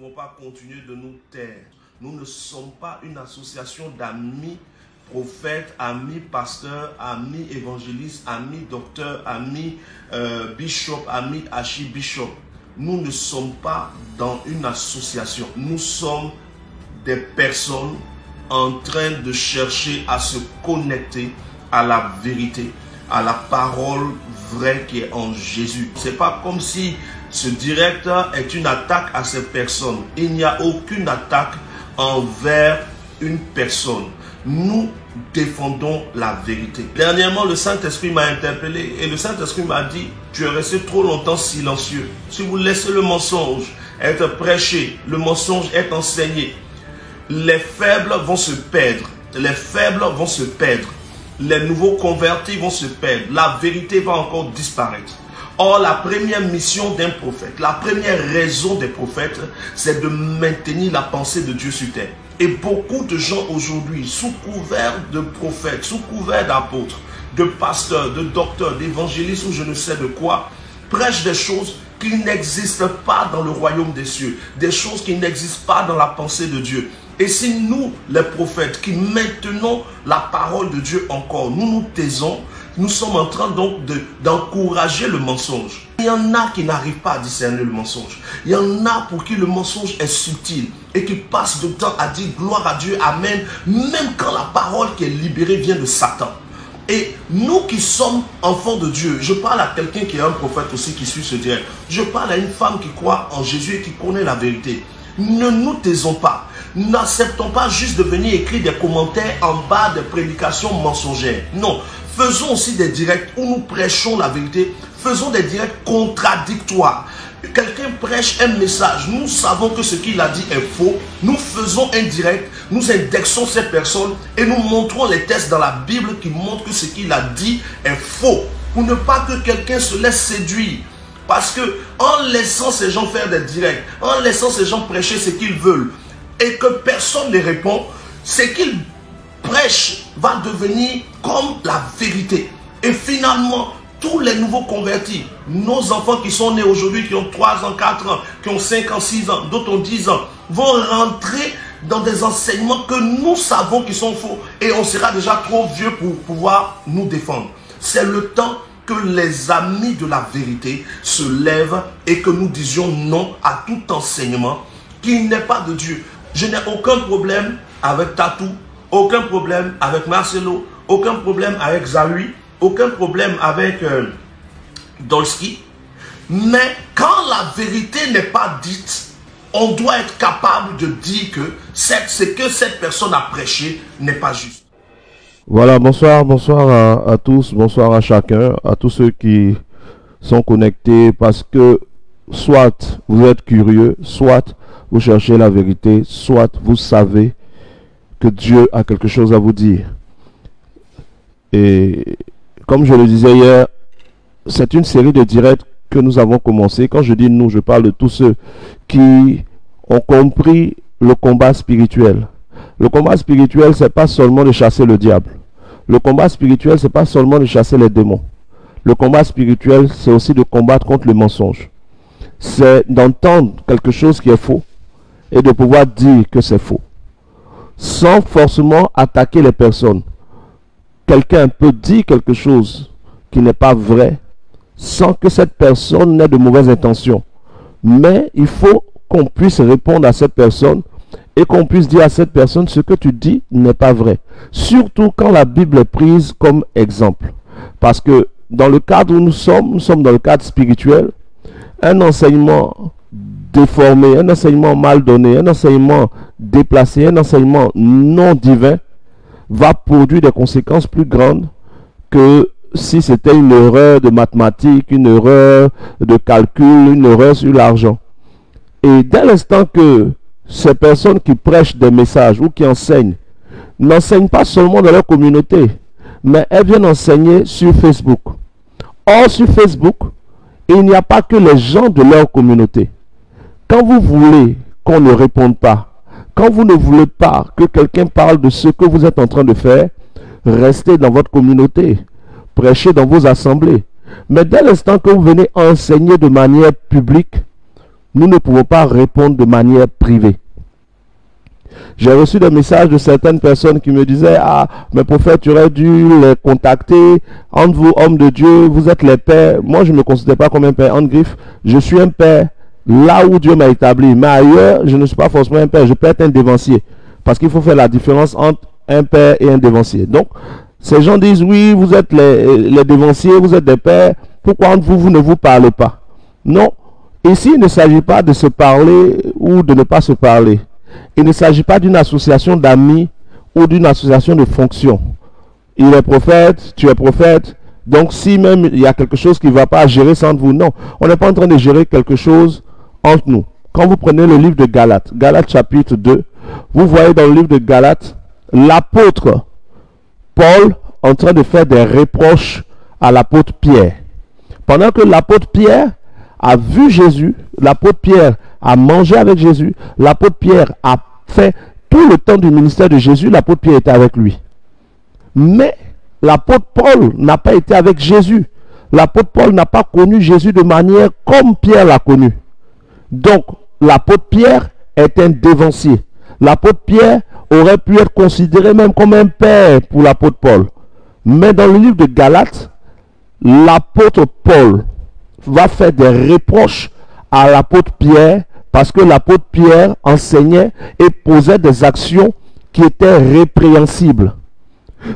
pouvons pas continuer de nous taire. Nous ne sommes pas une association d'amis prophètes, amis pasteurs, amis évangélistes, amis docteurs, amis bishop, amis archibishop. Nous ne sommes pas dans une association. Nous sommes des personnes en train de chercher à se connecter à la vérité, à la parole vraie qui est en Jésus. C'est pas comme si ce direct est une attaque à ces personnes. Il n'y a aucune attaque envers une personne. Nous défendons la vérité. Dernièrement, le Saint-Esprit m'a interpellé et le Saint-Esprit m'a dit: tu es resté trop longtemps silencieux. Si vous laissez le mensonge être prêché, le mensonge être enseigné, les faibles vont se perdre. Les faibles vont se perdre. Les nouveaux convertis vont se perdre. La vérité va encore disparaître. Or, la première mission d'un prophète, la première raison des prophètes, c'est de maintenir la pensée de Dieu sur terre. Et beaucoup de gens aujourd'hui, sous couvert de prophètes, sous couvert d'apôtres, de pasteurs, de docteurs, d'évangélistes ou je ne sais de quoi, prêchent des choses qui n'existent pas dans le royaume des cieux, des choses qui n'existent pas dans la pensée de Dieu. Et si nous, les prophètes, qui maintenons la parole de Dieu encore, nous nous taisons, nous sommes en train donc d'encourager le mensonge. Il y en a qui n'arrivent pas à discerner le mensonge. Il y en a pour qui le mensonge est subtil et qui passent le temps à dire gloire à Dieu, amen, même quand la parole qui est libérée vient de Satan. Et nous qui sommes enfants de Dieu, je parle à quelqu'un qui est un prophète aussi qui suit ce direct. Je parle à une femme qui croit en Jésus et qui connaît la vérité. Ne nous taisons pas. N'acceptons pas juste de venir écrire des commentaires en bas des prédications mensongères. Non. Faisons aussi des directs où nous prêchons la vérité. Faisons des directs contradictoires. Quelqu'un prêche un message. Nous savons que ce qu'il a dit est faux. Nous faisons un direct. Nous indexons cette personne et nous montrons les textes dans la Bible qui montrent que ce qu'il a dit est faux. Pour ne pas que quelqu'un se laisse séduire. Parce que en laissant ces gens faire des directs, en laissant ces gens prêcher ce qu'ils veulent et que personne ne répond, ce qu'ils prêchent va devenir comme la vérité. Et finalement, tous les nouveaux convertis, nos enfants qui sont nés aujourd'hui, qui ont 3 ans, 4 ans, qui ont 5 ans, 6 ans, d'autres ont 10 ans, vont rentrer dans des enseignements que nous savons qui sont faux. Et on sera déjà trop vieux pour pouvoir nous défendre. C'est le temps que les amis de la vérité se lèvent et que nous disions non à tout enseignement qui n'est pas de Dieu. Je n'ai aucun problème avec Tatou, aucun problème avec Marcelo, aucun problème avec Zawi, aucun problème avec Dolski. Mais quand la vérité n'est pas dite, on doit être capable de dire que ce que cette personne a prêché n'est pas juste. Voilà, bonsoir à tous, bonsoir à chacun, à tous ceux qui sont connectés parce que soit vous êtes curieux, soit vous cherchez la vérité, soit vous savez que Dieu a quelque chose à vous dire. Et comme je le disais hier, c'est une série de directs que nous avons commencé. Quand je dis nous, je parle de tous ceux qui ont compris le combat spirituel. Le combat spirituel, c'est pas seulement de chasser le diable. Le combat spirituel, c'est pas seulement de chasser les démons. Le combat spirituel, c'est aussi de combattre contre le mensonge. C'est d'entendre quelque chose qui est faux et de pouvoir dire que c'est faux. Sans forcément attaquer les personnes. Quelqu'un peut dire quelque chose qui n'est pas vrai sans que cette personne n'ait de mauvaises intentions. Mais il faut qu'on puisse répondre à cette personne et qu'on puisse dire à cette personne ce que tu dis n'est pas vrai. Surtout quand la Bible est prise comme exemple. Parce que dans le cadre où nous sommes dans le cadre spirituel, un enseignement déformé, un enseignement mal donné, un enseignement déplacé, un enseignement non divin va produire des conséquences plus grandes que si c'était une erreur de mathématiques, une erreur de calcul, une erreur sur l'argent. Et dès l'instant que ces personnes qui prêchent des messages ou qui enseignent n'enseignent pas seulement dans leur communauté, mais elles viennent enseigner sur Facebook. Or, sur Facebook, il n'y a pas que les gens de leur communauté. Quand vous voulez qu'on ne réponde pas, quand vous ne voulez pas que quelqu'un parle de ce que vous êtes en train de faire, restez dans votre communauté, prêchez dans vos assemblées. Mais dès l'instant que vous venez enseigner de manière publique, nous ne pouvons pas répondre de manière privée. J'ai reçu des messages de certaines personnes qui me disaient: ah, mais prophète, tu aurais dû les contacter. Entre vous, hommes de Dieu, vous êtes les pères. Moi, je ne me considère pas comme un père. En griffe, je suis un père là où Dieu m'a établi. Mais ailleurs, je ne suis pas forcément un père. Je peux être un dévancier. Parce qu'il faut faire la différence entre un père et un dévancier. Donc, ces gens disent: oui, vous êtes les dévanciers, vous êtes des pères. Pourquoi entre vous, vous ne vous parlez pas? Non. Ici, il ne s'agit pas de se parler ou de ne pas se parler. Il ne s'agit pas d'une association d'amis ou d'une association de fonction. Il est prophète, tu es prophète. Donc, si même il y a quelque chose qui ne va pas gérer ça entre vous, non. On n'est pas en train de gérer quelque chose entre nous. Quand vous prenez le livre de Galates, Galates chapitre 2, vous voyez dans le livre de Galates, l'apôtre Paul en train de faire des reproches à l'apôtre Pierre. Pendant que l'apôtre Pierre a vu Jésus, l'apôtre Pierre a mangé avec Jésus, l'apôtre Pierre a fait tout le temps du ministère de Jésus, l'apôtre Pierre était avec lui. Mais l'apôtre Paul n'a pas été avec Jésus. L'apôtre Paul n'a pas connu Jésus de manière comme Pierre l'a connu. Donc, l'apôtre Pierre est un dévancier. L'apôtre Pierre aurait pu être considéré même comme un père pour l'apôtre Paul. Mais dans le livre de Galates, l'apôtre Paul va faire des reproches à l'apôtre Pierre parce que l'apôtre Pierre enseignait et posait des actions qui étaient répréhensibles.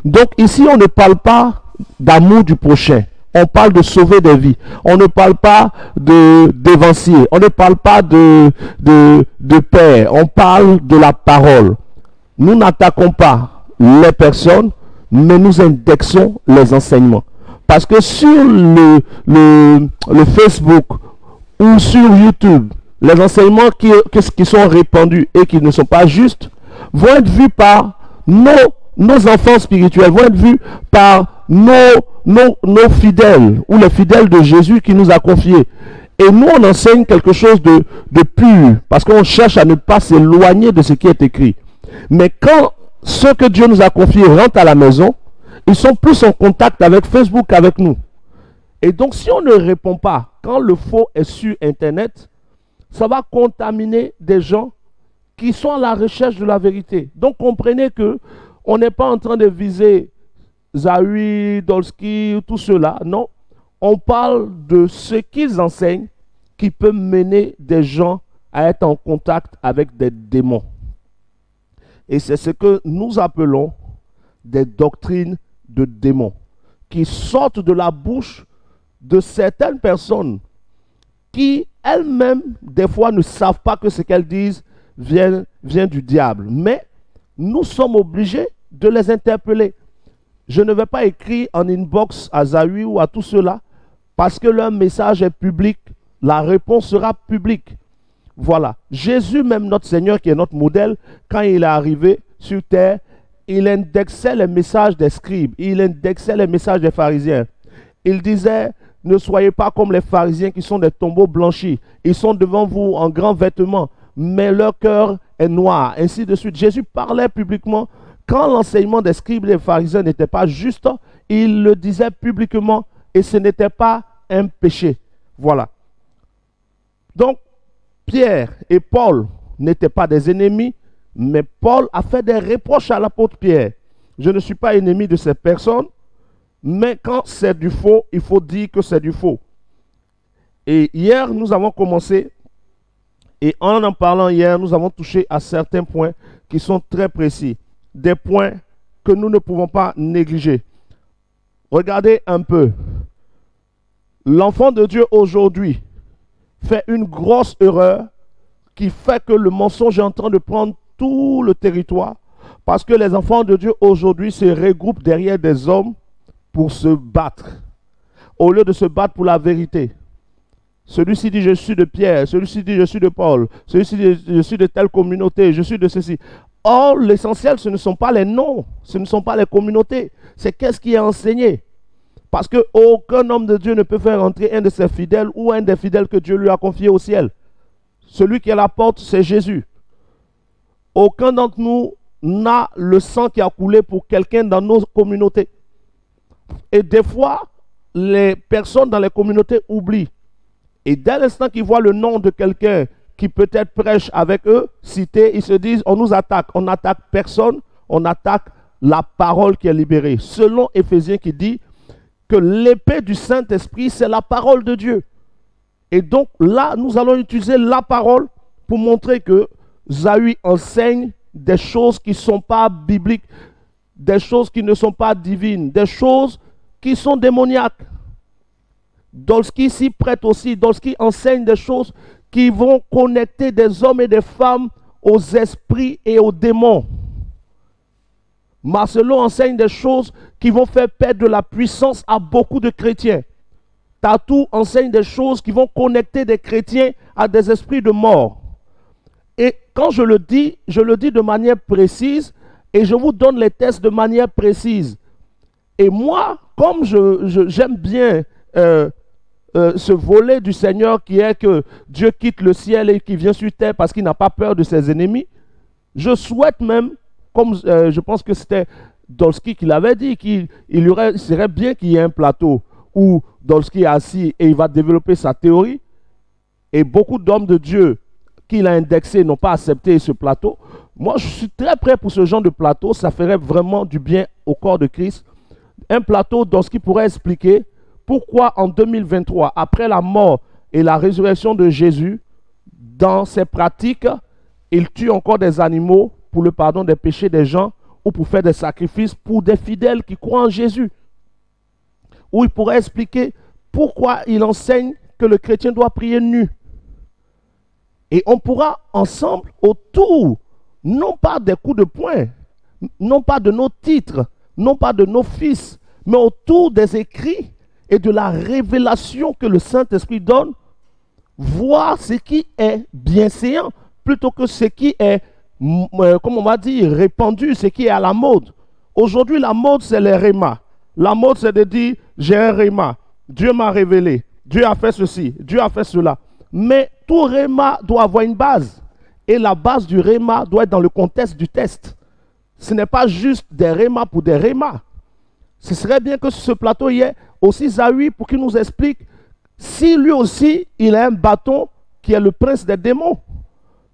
Donc ici, on ne parle pas d'amour du prochain. On parle de sauver des vies. On ne parle pas de dévancier. On ne parle pas de père. On parle de la parole. Nous n'attaquons pas les personnes, mais nous indexons les enseignements. Parce que sur le Facebook ou sur YouTube, les enseignements qui sont répandus et qui ne sont pas justes vont être vus par nos enfants spirituels, vont être vus par nos fidèles ou les fidèles de Jésus qui nous a confiés. Et nous, on enseigne quelque chose de pur parce qu'on cherche à ne pas s'éloigner de ce qui est écrit. Mais quand ceux que Dieu nous a confiés rentrent à la maison, ils sont plus en contact avec Facebook qu'avec nous. Et donc, si on ne répond pas quand le faux est sur Internet, ça va contaminer des gens qui sont à la recherche de la vérité. Donc, comprenez que on n'est pas en train de viser Zawi, Dolski, tout cela. Non, on parle de ce qu'ils enseignent qui peut mener des gens à être en contact avec des démons. Et c'est ce que nous appelons des doctrines de démons qui sortent de la bouche de certaines personnes qui elles-mêmes, des fois, ne savent pas que ce qu'elles disent vient du diable. Mais nous sommes obligés de les interpeller. Je ne vais pas écrire en inbox à Zawi ou à tout cela parce que leur message est public. La réponse sera publique. Voilà. Jésus, même notre Seigneur, qui est notre modèle, quand il est arrivé sur terre, il indexait les messages des scribes, il indexait les messages des pharisiens. Il disait: ne soyez pas comme les pharisiens qui sont des tombeaux blanchis. Ils sont devant vous en grands vêtements, mais leur cœur est noir. Ainsi de suite. Jésus parlait publiquement. Quand l'enseignement des scribes et des pharisiens n'était pas juste, il le disait publiquement et ce n'était pas un péché. Voilà. Donc, Pierre et Paul n'étaient pas des ennemis, mais Paul a fait des reproches à l'apôtre Pierre. Je ne suis pas ennemi de ces personnes, mais quand c'est du faux, il faut dire que c'est du faux. Et hier, nous avons commencé, et en parlant hier, nous avons touché à certains points qui sont très précis. Des points que nous ne pouvons pas négliger. Regardez un peu. L'enfant de Dieu aujourd'hui fait une grosse erreur qui fait que le mensonge est en train de prendre tout le territoire parce que les enfants de Dieu aujourd'hui se regroupent derrière des hommes pour se battre au lieu de se battre pour la vérité. Celui-ci dit: je suis de Pierre, celui-ci dit: je suis de Paul, celui-ci dit: je suis de telle communauté, je suis de ceci. Or, l'essentiel, ce ne sont pas les noms, ce ne sont pas les communautés, c'est qu'est-ce qui est enseigné. Parce qu'aucun homme de Dieu ne peut faire entrer un de ses fidèles ou un des fidèles que Dieu lui a confiés au ciel. Celui qui est à la porte, c'est Jésus. Aucun d'entre nous n'a le sang qui a coulé pour quelqu'un dans nos communautés. Et des fois, les personnes dans les communautés oublient. Et dès l'instant qu'ils voient le nom de quelqu'un qui peut-être prêche avec eux, cité, ils se disent, on nous attaque. On n'attaque personne, on attaque la parole qui est libérée. Selon Éphésiens qui dit que l'épée du Saint-Esprit, c'est la parole de Dieu. Et donc là, nous allons utiliser la parole pour montrer que Zawi enseigne des choses qui ne sont pas bibliques, des choses qui ne sont pas divines, des choses qui sont démoniaques. Dolski s'y prête aussi. Dolski enseigne des choses qui vont connecter des hommes et des femmes aux esprits et aux démons. Marcelo enseigne des choses qui vont faire perdre de la puissance à beaucoup de chrétiens. Tatou enseigne des choses qui vont connecter des chrétiens à des esprits de mort. Et quand je le dis de manière précise et je vous donne les tests de manière précise. Et moi, comme j'aime bien ce volet du Seigneur qui est que Dieu quitte le ciel et qui vient sur terre parce qu'il n'a pas peur de ses ennemis, je souhaite même, comme je pense que c'était Dolski qui l'avait dit, qu'il serait bien qu'il y ait un plateau où Dolski est assis et il va développer sa théorie. Et beaucoup d'hommes de Dieu qu'il a indexés n'ont pas accepté ce plateau. Moi, je suis très prêt pour ce genre de plateau. Ça ferait vraiment du bien au corps de Christ. Un plateau Dolski pourrait expliquer pourquoi en 2023, après la mort et la résurrection de Jésus, dans ses pratiques, il tue encore des animaux pour le pardon des péchés des gens ou pour faire des sacrifices pour des fidèles qui croient en Jésus. Ou il pourrait expliquer pourquoi il enseigne que le chrétien doit prier nu. Et on pourra ensemble, autour, non pas des coups de poing, non pas de nos titres, non pas de nos fils, mais autour des écrits et de la révélation que le Saint-Esprit donne, voir ce qui est bienséant plutôt que ce qui est, comme on va dire, répandu, ce qui est à la mode. Aujourd'hui, la mode, c'est les rémas. La mode, c'est de dire, j'ai un réma, Dieu m'a révélé, Dieu a fait ceci, Dieu a fait cela. Mais tout réma doit avoir une base. Et la base du réma doit être dans le contexte du test. Ce n'est pas juste des rémas pour des rémas. Ce serait bien que sur ce plateau, il y ait aussi Zawi pour qu'il nous explique si lui aussi, il a un bâton qui est le prince des démons.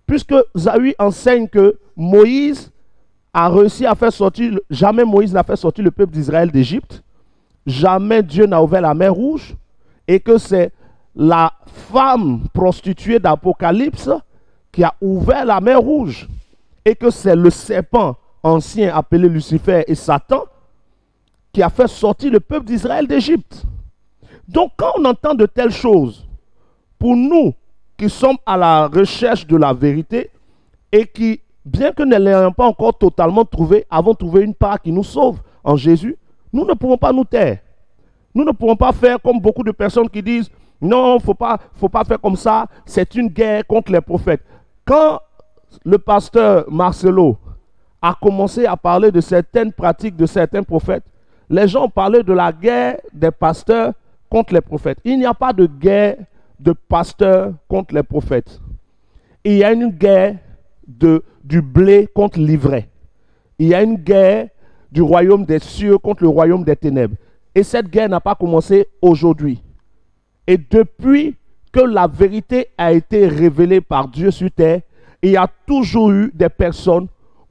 Puisque Zawi enseigne que Moïse a réussi à faire sortir, jamais Moïse n'a fait sortir le peuple d'Israël d'Égypte, jamais Dieu n'a ouvert la mer Rouge, et que c'est la femme prostituée d'Apocalypse qui a ouvert la mer Rouge, et que c'est le serpent ancien appelé Lucifer et Satan qui a fait sortir le peuple d'Israël d'Égypte. Donc quand on entend de telles choses, pour nous qui sommes à la recherche de la vérité et qui, bien que ne l'ayons pas encore totalement trouvé, avons trouvé une part qui nous sauve en Jésus, nous ne pouvons pas nous taire. Nous ne pouvons pas faire comme beaucoup de personnes qui disent « Non, il ne faut pas faire comme ça, c'est une guerre contre les prophètes. » Quand le pasteur Marcelo a commencé à parler de certaines pratiques de certains prophètes, les gens parlaient de la guerre des pasteurs contre les prophètes. Il n'y a pas de guerre de pasteurs contre les prophètes. Il y a une guerre du blé contre l'ivraie. Il y a une guerre du royaume des cieux contre le royaume des ténèbres. Et cette guerre n'a pas commencé aujourd'hui. Et depuis que la vérité a été révélée par Dieu sur terre, il y a toujours eu des personnes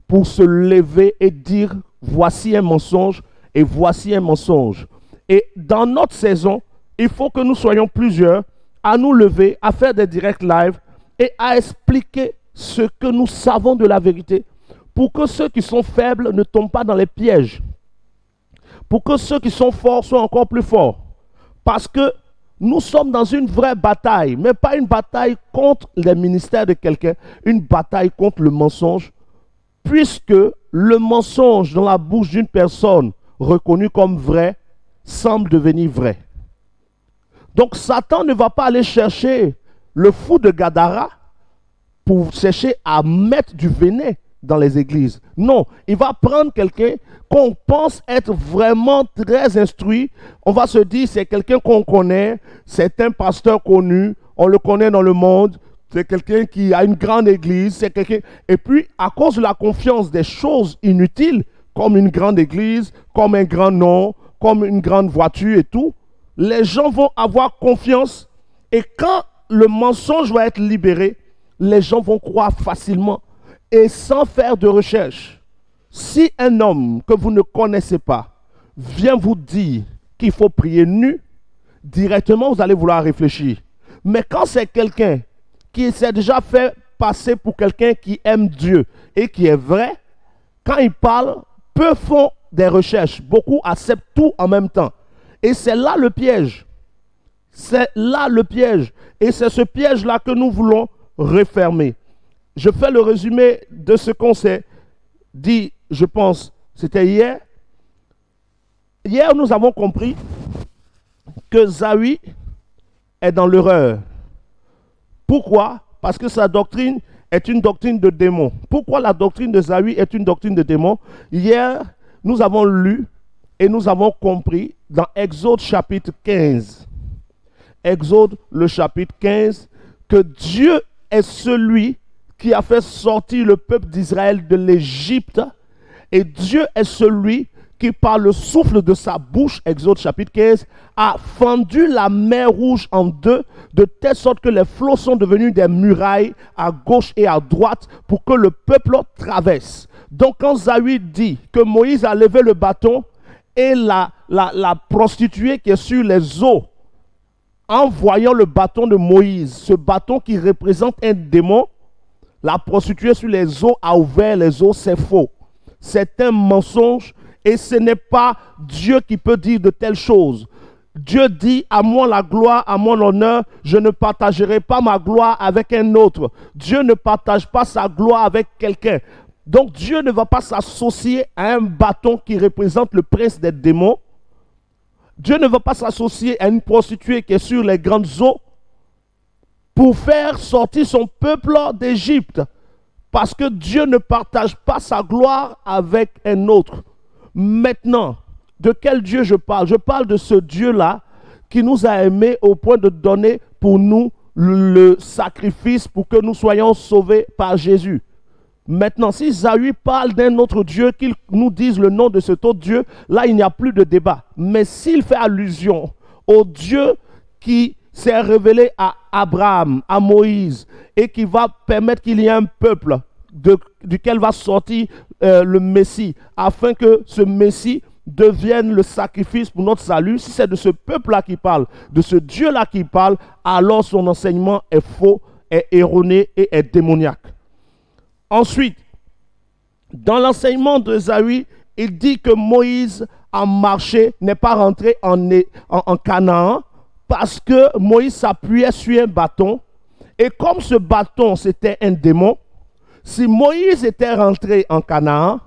pour se lever et dire voici un mensonge et voici un mensonge. Et dans notre saison, il faut que nous soyons plusieurs à nous lever, à faire des directs live et à expliquer ce que nous savons de la vérité pour que ceux qui sont faibles ne tombent pas dans les pièges. Pour que ceux qui sont forts soient encore plus forts. Parce que nous sommes dans une vraie bataille, mais pas une bataille contre les ministères de quelqu'un, une bataille contre le mensonge, puisque le mensonge dans la bouche d'une personne reconnue comme vraie semble devenir vrai. Donc Satan ne va pas aller chercher le fou de Gadara pour chercher à mettre du venin dans les églises. Non, il va prendre quelqu'un qu'on pense être vraiment très instruit. On va se dire, c'est quelqu'un qu'on connaît, c'est un pasteur connu, on le connaît dans le monde, c'est quelqu'un qui a une grande église, c'est quelqu'un... Et puis, à cause de la confiance des choses inutiles, comme une grande église, comme un grand nom, comme une grande voiture et tout, les gens vont avoir confiance. Et quand le mensonge va être libéré, les gens vont croire facilement et sans faire de recherche. Si un homme que vous ne connaissez pas vient vous dire qu'il faut prier nu, directement vous allez vouloir réfléchir. Mais quand c'est quelqu'un qui s'est déjà fait passer pour quelqu'un qui aime Dieu et qui est vrai, quand il parle, peu font des recherches, beaucoup acceptent tout en même temps. Et c'est là le piège. C'est là le piège. Et c'est ce piège-là que nous voulons refermer. Je fais le résumé de ce qu'on s'est dit, je pense, c'était hier. Hier, nous avons compris que Zawi est dans l'erreur. Pourquoi? Parce que sa doctrine est une doctrine de démon. Pourquoi la doctrine de Zawi est une doctrine de démon? Hier, nous avons lu et nous avons compris dans Exode chapitre 15. Exode le chapitre 15, que Dieu est celui qui a fait sortir le peuple d'Israël de l'Égypte. Et Dieu est celui qui, par le souffle de sa bouche, Exode chapitre 15, a fendu la mer Rouge en deux, de telle sorte que les flots sont devenus des murailles à gauche et à droite pour que le peuple traverse. Donc quand Zawi dit que Moïse a levé le bâton et la prostituée qui est sur les eaux, en voyant le bâton de Moïse, ce bâton qui représente un démon, la prostituée sur les eaux a ouvert les eaux, c'est faux. C'est un mensonge et ce n'est pas Dieu qui peut dire de telles choses. Dieu dit, à moi la gloire, à mon honneur, je ne partagerai pas ma gloire avec un autre. Dieu ne partage pas sa gloire avec quelqu'un. Donc Dieu ne va pas s'associer à un bâton qui représente le prince des démons. Dieu ne va pas s'associer à une prostituée qui est sur les grandes eaux pour faire sortir son peuple d'Égypte. Parce que Dieu ne partage pas sa gloire avec un autre. Maintenant, de quel Dieu je parle? Je parle de ce Dieu-là qui nous a aimés au point de donner pour nous le sacrifice pour que nous soyons sauvés par Jésus. Maintenant, si Zawi parle d'un autre Dieu, qu'il nous dise le nom de cet autre Dieu, là, il n'y a plus de débat. Mais s'il fait allusion au Dieu qui s'est révélé à Abraham, à Moïse, et qui va permettre qu'il y ait un peuple duquel va sortir le Messie, afin que ce Messie devienne le sacrifice pour notre salut, si c'est de ce peuple-là qui parle, de ce Dieu-là qui parle, alors son enseignement est faux, est erroné et est démoniaque. Ensuite, dans l'enseignement de Zawi, il dit que Moïse a marché, n'est pas rentré en Canaan, parce que Moïse s'appuyait sur un bâton. Et comme ce bâton, c'était un démon, si Moïse était rentré en Canaan,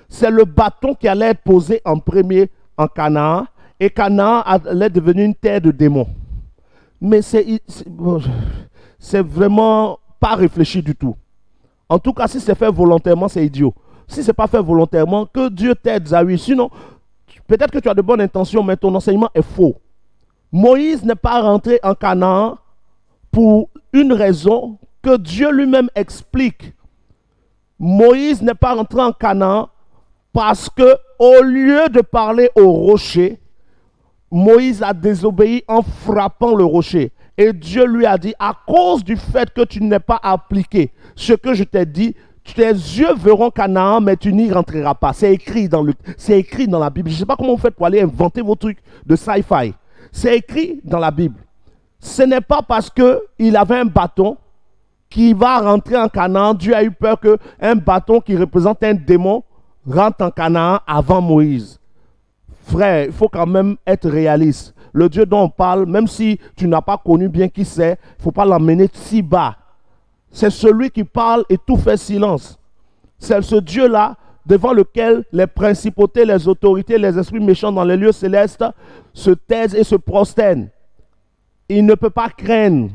c'est le bâton qui allait être posé en premier en Canaan, et Canaan allait devenir une terre de démons. Mais c'est vraiment pas réfléchi du tout. En tout cas, si c'est fait volontairement, c'est idiot. Si ce n'est pas fait volontairement, que Dieu t'aide, Zawi. Sinon, peut-être que tu as de bonnes intentions, mais ton enseignement est faux. Moïse n'est pas rentré en Canaan pour une raison que Dieu lui-même explique. Moïse n'est pas rentré en Canaan parce que, au lieu de parler au rocher, Moïse a désobéi en frappant le rocher. Et Dieu lui a dit, à cause du fait que tu n'es pas appliqué ce que je t'ai dit, tes yeux verront Canaan, mais tu n'y rentreras pas. C'est écrit dans la Bible. Je ne sais pas comment vous faites pour aller inventer vos trucs de sci-fi. C'est écrit dans la Bible. Ce n'est pas parce qu'il avait un bâton qui va rentrer en Canaan. Dieu a eu peur qu'un bâton qui représente un démon rentre en Canaan avant Moïse. Frère, il faut quand même être réaliste. Le Dieu dont on parle, même si tu n'as pas connu bien qui c'est, il ne faut pas l'emmener si bas. C'est celui qui parle et tout fait silence. C'est ce Dieu-là devant lequel les principautés, les autorités, les esprits méchants dans les lieux célestes se taisent et se prosternent. Il ne peut pas craindre.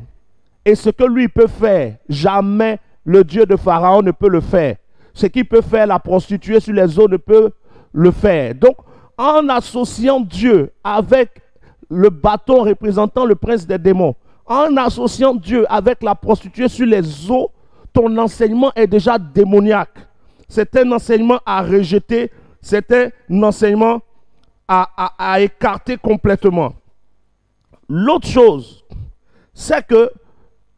Et ce que lui peut faire, jamais le Dieu de Pharaon ne peut le faire. Ce qu'il peut faire, la prostituée sur les eaux ne peut le faire. Donc, en associant Dieu avec le bâton représentant le prince des démons, en associant Dieu avec la prostituée sur les eaux, ton enseignement est déjà démoniaque. C'est un enseignement à rejeter, c'est un enseignement à écarter complètement. L'autre chose, c'est que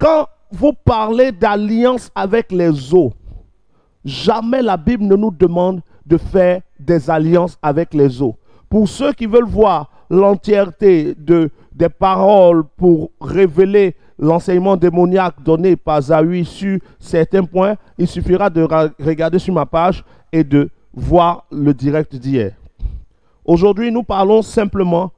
Quand vous parlez d'alliance avec les eaux, jamais la Bible ne nous demande de faire des alliances avec les eaux. Pour ceux qui veulent voir l'entièreté des paroles pour révéler l'enseignement démoniaque donné par Zawi sur certains points, il suffira de regarder sur ma page et de voir le direct d'hier. Aujourd'hui, nous parlons simplement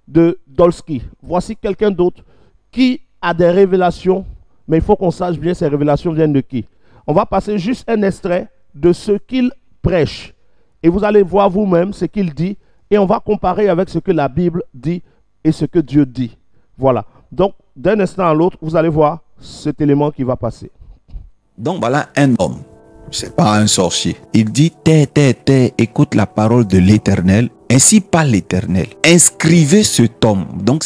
de Dolski. Voici quelqu'un d'autre qui a des révélations, mais il faut qu'on sache bien ces révélations viennent de qui. On va passer juste un extrait de ce qu'il prêche. Et vous allez voir vous-même ce qu'il dit. Et on va comparer avec ce que la Bible dit et ce que Dieu dit. Voilà. Donc, d'un instant à l'autre, vous allez voir cet élément qui va passer. Donc, voilà un homme. C'est pas un sorcier. Il dit, tais, écoute la parole de l'Éternel. Ainsi parle l'Éternel. Inscrivez cet homme. Donc,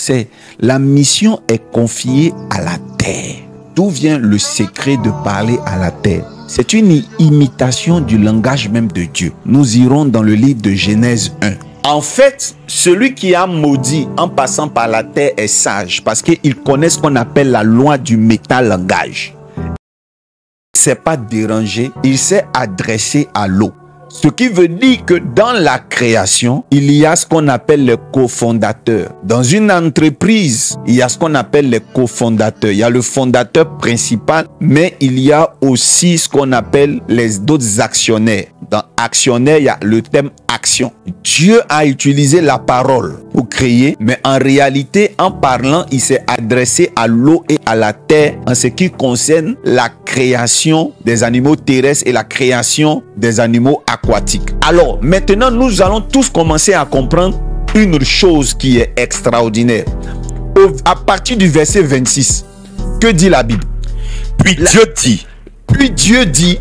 la mission est confiée à la terre. D'où vient le secret de parler à la terre? C'est une imitation du langage même de Dieu. Nous irons dans le livre de Genèse 1. En fait, celui qui a maudit en passant par la terre est sage parce qu'il connaît ce qu'on appelle la loi du métalangage. Il ne s'est pas dérangé, il s'est adressé à l'eau. Ce qui veut dire que dans la création, il y a ce qu'on appelle les cofondateurs. Dans une entreprise, il y a ce qu'on appelle les cofondateurs. Il y a le fondateur principal, mais il y a aussi ce qu'on appelle les d'autres actionnaires. Dans actionnaire, il y a le thème action. Dieu a utilisé la parole pour créer, mais en réalité, en parlant, il s'est adressé à l'eau et à la terre en ce qui concerne la création des animaux terrestres et la création des animaux aquatiques. Alors, maintenant, nous allons tous commencer à comprendre une chose qui est extraordinaire. À partir du verset 26, que dit la Bible? Puis Dieu dit,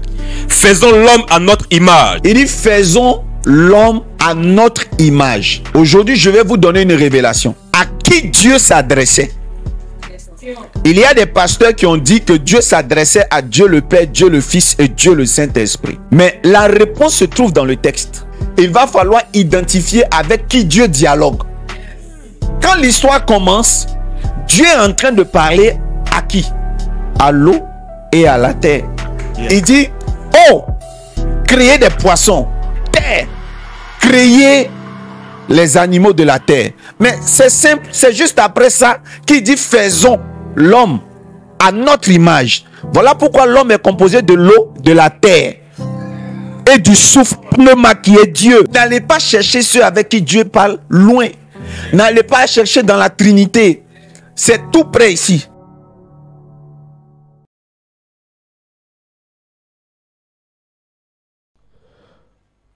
faisons l'homme à notre image. Il dit, faisons l'homme à notre image. Aujourd'hui, je vais vous donner une révélation. À qui Dieu s'adressait? Il y a des pasteurs qui ont dit que Dieu s'adressait à Dieu le Père, Dieu le Fils et Dieu le Saint-Esprit. Mais la réponse se trouve dans le texte. Il va falloir identifier avec qui Dieu dialogue. Quand l'histoire commence, Dieu est en train de parler à qui? À l'eau et à la terre. Il dit, oh, créez des poissons, terre, créez les animaux de la terre. Mais c'est simple, c'est juste après ça qu'il dit, faisons l'homme à notre image. Voilà pourquoi l'homme est composé de l'eau, de la terre et du souffle pneuma qui est Dieu. N'allez pas chercher ceux avec qui Dieu parle loin. N'allez pas chercher dans la Trinité. C'est tout près ici.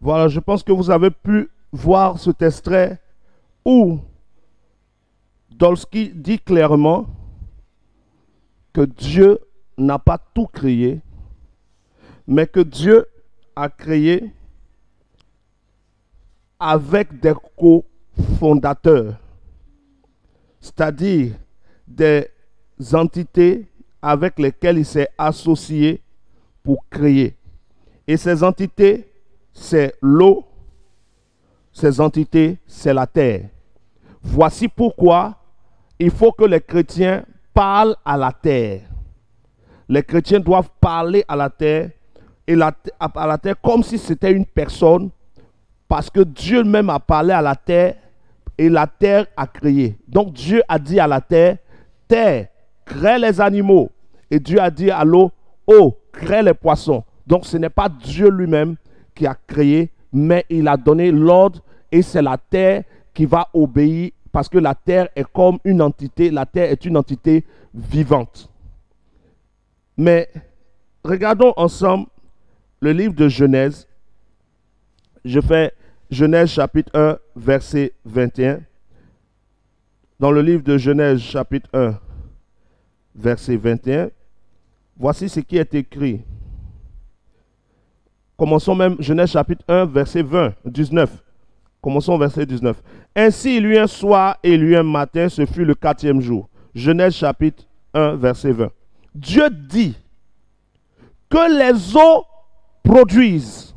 Voilà, je pense que vous avez pu voir cet extrait où Dolski dit clairement que Dieu n'a pas tout créé, mais que Dieu a créé avec des cofondateurs, c'est-à-dire des entités avec lesquelles il s'est associé pour créer. Et ces entités, c'est l'eau, ces entités, c'est la terre. Voici pourquoi il faut que les chrétiens parlent à la terre. Les chrétiens doivent parler à la terre, et à la terre comme si c'était une personne, parce que Dieu même a parlé à la terre et la terre a créé. Donc Dieu a dit à la terre, terre, crée les animaux. Et Dieu a dit à l'eau, eau, crée les poissons. Donc ce n'est pas Dieu lui-même qui a créé, mais il a donné l'ordre et c'est la terre qui va obéir parce que la terre est comme une entité, la terre est une entité vivante. Mais regardons ensemble le livre de Genèse. Je fais Genèse chapitre 1, verset 21. Dans le livre de Genèse chapitre 1, verset 21, voici ce qui est écrit. Commençons même Genèse chapitre 1, verset 19. Commençons verset 19. Ainsi il y eut un soir et il y eut un matin, ce fut le 4e jour. Genèse chapitre 1, verset 20. Dieu dit que les eaux produisent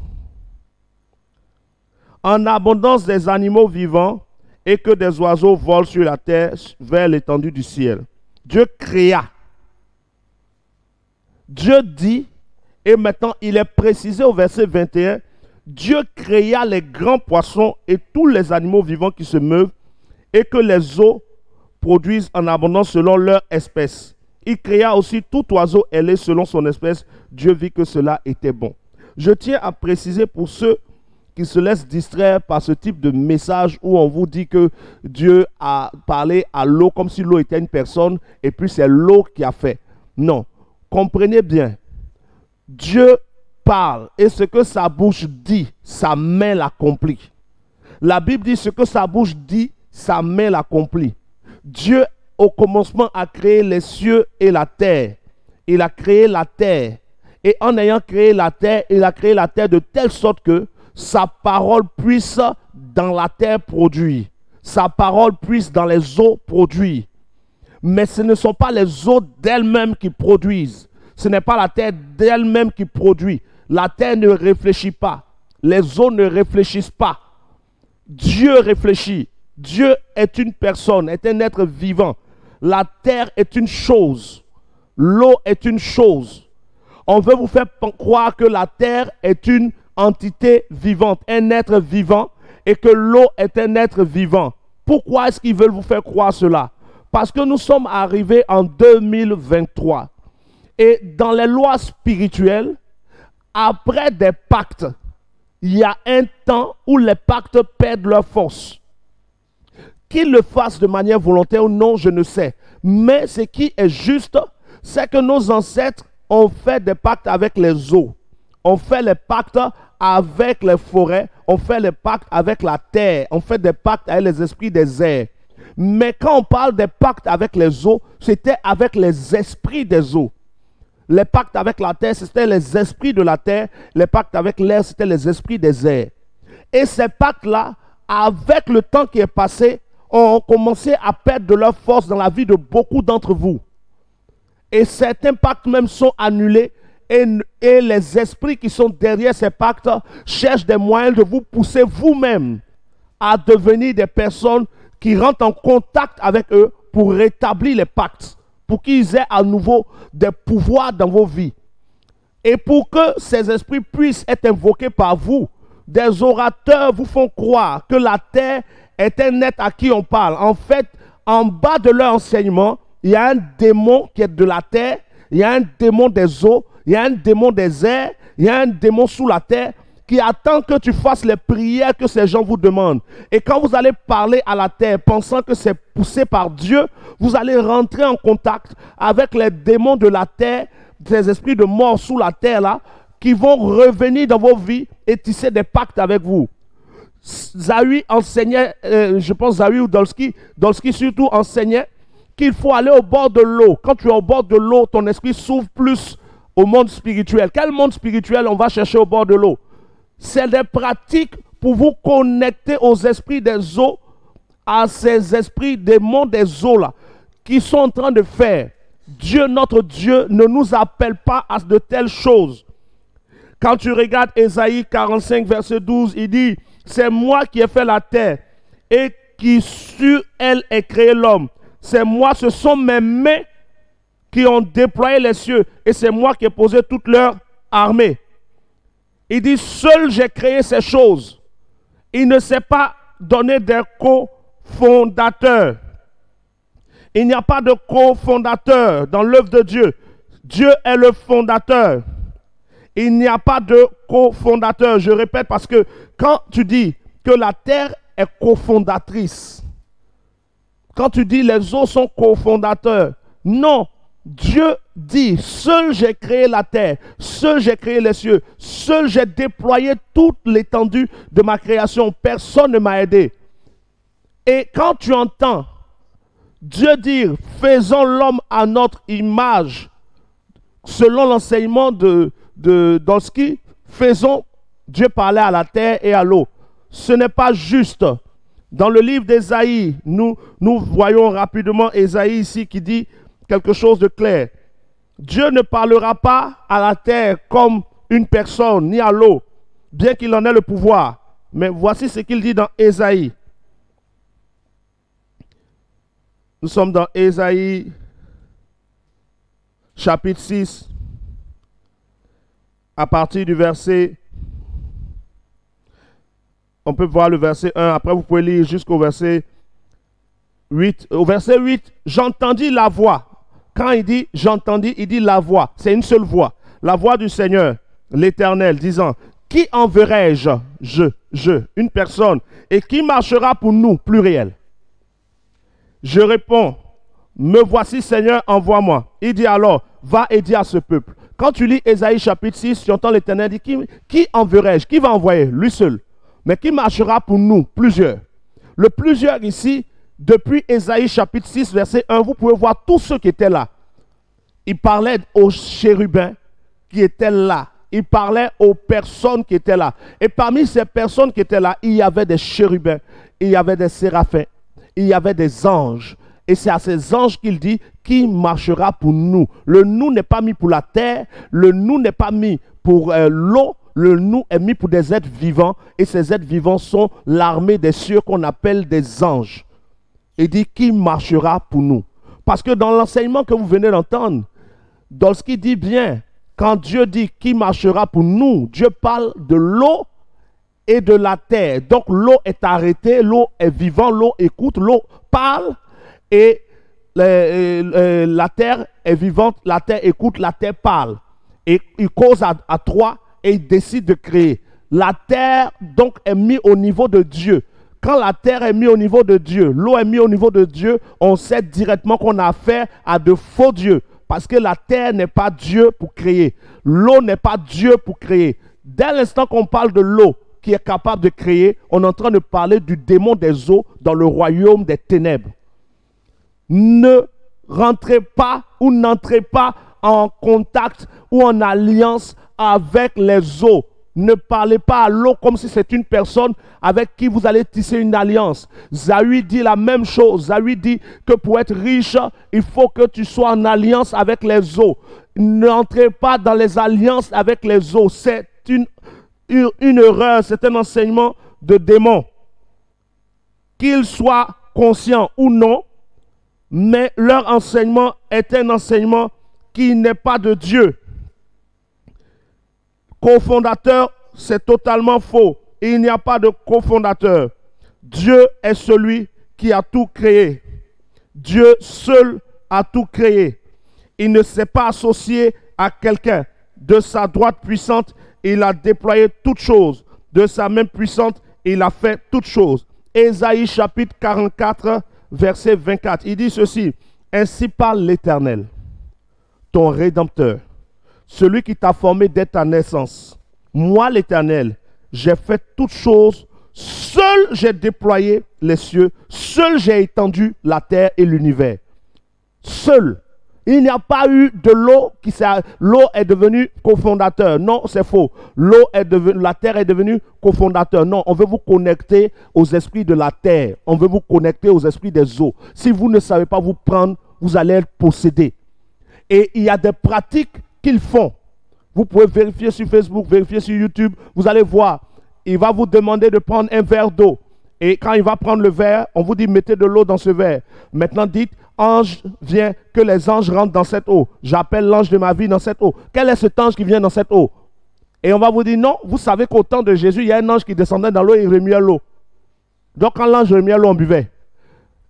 en abondance des animaux vivants et que des oiseaux volent sur la terre vers l'étendue du ciel. Dieu créa Dieu dit, et maintenant il est précisé au verset 21, Dieu créa les grands poissons et tous les animaux vivants qui se meuvent et que les eaux produisent en abondance selon leur espèce. Il créa aussi tout oiseau ailé selon son espèce. Dieu vit que cela était bon. Je tiens à préciser pour ceux qui se laissent distraire par ce type de message où on vous dit que Dieu a parlé à l'eau comme si l'eau était une personne et puis c'est l'eau qui a fait. Non, comprenez bien. Dieu parle et ce que sa bouche dit, sa main l'accomplit. La Bible dit ce que sa bouche dit, sa main l'accomplit. Dieu au commencement a créé les cieux et la terre. Il a créé la terre. Et en ayant créé la terre, il a créé la terre de telle sorte que sa parole puisse dans la terre produire. Sa parole puisse dans les eaux produire. Mais ce ne sont pas les eaux d'elles-mêmes qui produisent. Ce n'est pas la terre d'elle-même qui produit. La terre ne réfléchit pas. Les eaux ne réfléchissent pas. Dieu réfléchit. Dieu est une personne, est un être vivant. La terre est une chose. L'eau est une chose. On veut vous faire croire que la terre est une entité vivante, un être vivant, et que l'eau est un être vivant. Pourquoi est-ce qu'ils veulent vous faire croire cela? Parce que nous sommes arrivés en 2023. Et dans les lois spirituelles, après des pactes, il y a un temps où les pactes perdent leur force. Qu'ils le fassent de manière volontaire ou non, je ne sais. Mais ce qui est juste, c'est que nos ancêtres ont fait des pactes avec les eaux. On fait les pactes avec les forêts. On fait les pactes avec la terre. On fait des pactes avec les esprits des airs. Mais quand on parle des pactes avec les eaux, c'était avec les esprits des eaux. Les pactes avec la terre, c'était les esprits de la terre. Les pactes avec l'air, c'était les esprits des airs. Et ces pactes-là, avec le temps qui est passé, ont commencé à perdre de leur force dans la vie de beaucoup d'entre vous. Et certains pactes même sont annulés. Et les esprits qui sont derrière ces pactes cherchent des moyens de vous pousser vous-même à devenir des personnes qui rentrent en contact avec eux pour rétablir les pactes, pour qu'ils aient à nouveau des pouvoirs dans vos vies. Et pour que ces esprits puissent être invoqués par vous, des orateurs vous font croire que la terre est un être à qui on parle. En fait, en bas de leur enseignement, il y a un démon qui est de la terre, il y a un démon des eaux, il y a un démon des airs, il y a un démon sous la terre qui attend que tu fasses les prières que ces gens vous demandent. Et quand vous allez parler à la terre, pensant que c'est poussé par Dieu, vous allez rentrer en contact avec les démons de la terre, ces esprits de mort sous la terre là, qui vont revenir dans vos vies et tisser des pactes avec vous. Zawi enseignait, je pense Zawi ou Dolski surtout enseignait qu'il faut aller au bord de l'eau. Quand tu es au bord de l'eau, ton esprit s'ouvre plus au monde spirituel. Quel monde spirituel on va chercher au bord de l'eau? C'est des pratiques pour vous connecter aux esprits des eaux, à ces esprits des mondes des eaux là, qui sont en train de faire. Dieu, notre Dieu, ne nous appelle pas à de telles choses. Quand tu regardes Ésaïe 45, verset 12, il dit, c'est moi qui ai fait la terre et qui sur elle ai créé l'homme. C'est moi, ce sont mes mains qui ont déployé les cieux et c'est moi qui ai posé toute leur armée. Il dit, seul j'ai créé ces choses. Il ne s'est pas donné des cofondateurs. Il n'y a pas de cofondateur dans l'œuvre de Dieu. Dieu est le fondateur. Il n'y a pas de cofondateur. Je répète parce que quand tu dis que la terre est cofondatrice, quand tu dis les eaux sont cofondateurs, non. Dieu dit, seul j'ai créé la terre, seul j'ai créé les cieux, seul j'ai déployé toute l'étendue de ma création. Personne ne m'a aidé. Et quand tu entends Dieu dire, faisons l'homme à notre image, selon l'enseignement de Dolski, faisons, Dieu parlait à la terre et à l'eau. Ce n'est pas juste. Dans le livre d'Ésaïe, nous voyons rapidement Ésaïe ici qui dit quelque chose de clair. Dieu ne parlera pas à la terre comme une personne, ni à l'eau, bien qu'il en ait le pouvoir. Mais voici ce qu'il dit dans Ésaïe. Nous sommes dans Ésaïe, chapitre 6. à partir du verset, on peut voir le verset 1, après vous pouvez lire jusqu'au verset 8. Au verset 8, j'entendis la voix. Quand il dit j'entendis, il dit la voix. C'est une seule voix. La voix du Seigneur, l'Éternel, disant, qui enverrai-je? Une personne. Et qui marchera pour nous? Pluriel. Je réponds, me voici Seigneur, envoie-moi. Il dit alors, va et dis à ce peuple. Quand tu lis Ésaïe chapitre 6, tu entends l'Éternel dire, qui enverrai-je? Qui va envoyer? Lui seul. Mais qui marchera pour nous? Plusieurs. Le plusieurs ici, depuis Ésaïe chapitre 6, verset 1, vous pouvez voir tous ceux qui étaient là. Il parlait aux chérubins qui étaient là. Il parlait aux personnes qui étaient là. Et parmi ces personnes qui étaient là, il y avait des chérubins, il y avait des séraphins, il y avait des anges. Et c'est à ces anges qu'il dit, qui marchera pour nous. Le nous n'est pas mis pour la terre, le nous n'est pas mis pour l'eau, le nous est mis pour des êtres vivants. Et ces êtres vivants sont l'armée des cieux qu'on appelle des anges. Il dit, qui marchera pour nous. Parce que dans l'enseignement que vous venez d'entendre, dans ce qu'il dit bien, quand Dieu dit qui marchera pour nous, Dieu parle de l'eau et de la terre. Donc l'eau est arrêtée, l'eau est vivante, l'eau écoute, l'eau parle et la terre est vivante, la terre écoute, la terre parle. Et il cause à trois et il décide de créer. La terre donc est mise au niveau de Dieu. Quand la terre est mise au niveau de Dieu, l'eau est mise au niveau de Dieu, on sait directement qu'on a affaire à de faux dieux. Parce que la terre n'est pas Dieu pour créer. L'eau n'est pas Dieu pour créer. Dès l'instant qu'on parle de l'eau qui est capable de créer, on est en train de parler du démon des eaux dans le royaume des ténèbres. Ne rentrez pas ou n'entrez pas en contact ou en alliance avec les eaux. Ne parlez pas à l'eau comme si c'est une personne avec qui vous allez tisser une alliance. Zawi dit la même chose. Zawi dit que pour être riche, il faut que tu sois en alliance avec les eaux. N'entrez pas dans les alliances avec les eaux. C'est une erreur, c'est un enseignement de démon. Qu'ils soient conscients ou non, mais leur enseignement est un enseignement qui n'est pas de Dieu. Cofondateur, c'est totalement faux. Il n'y a pas de cofondateur. Dieu est celui qui a tout créé. Dieu seul a tout créé. Il ne s'est pas associé à quelqu'un. De sa droite puissante, il a déployé toutes choses. De sa main puissante, il a fait toutes choses. Ésaïe chapitre 44, verset 24. Il dit ceci. Ainsi parle l'Éternel, ton Rédempteur, celui qui t'a formé dès ta naissance. Moi, l'Éternel, j'ai fait toutes choses. Seul j'ai déployé les cieux. Seul j'ai étendu la terre et l'univers. Seul. Il n'y a pas eu de l'eau qui l'eau est devenue cofondateur. Non, c'est faux. La terre est devenue cofondateur. Non, on veut vous connecter aux esprits de la terre. On veut vous connecter aux esprits des eaux. Si vous ne savez pas vous prendre, vous allez être possédé. Et il y a des pratiques qu'ils font. Vous pouvez vérifier sur Facebook, vérifier sur YouTube. Vous allez voir. Il va vous demander de prendre un verre d'eau. Et quand il va prendre le verre, on vous dit mettez de l'eau dans ce verre. Maintenant dites, ange vient, que les anges rentrent dans cette eau. J'appelle l'ange de ma vie dans cette eau. Quel est cet ange qui vient dans cette eau? Et on va vous dire non, vous savez qu'au temps de Jésus, il y a un ange qui descendait dans l'eau et il remuait l'eau. Donc quand l'ange remuait l'eau, on buvait.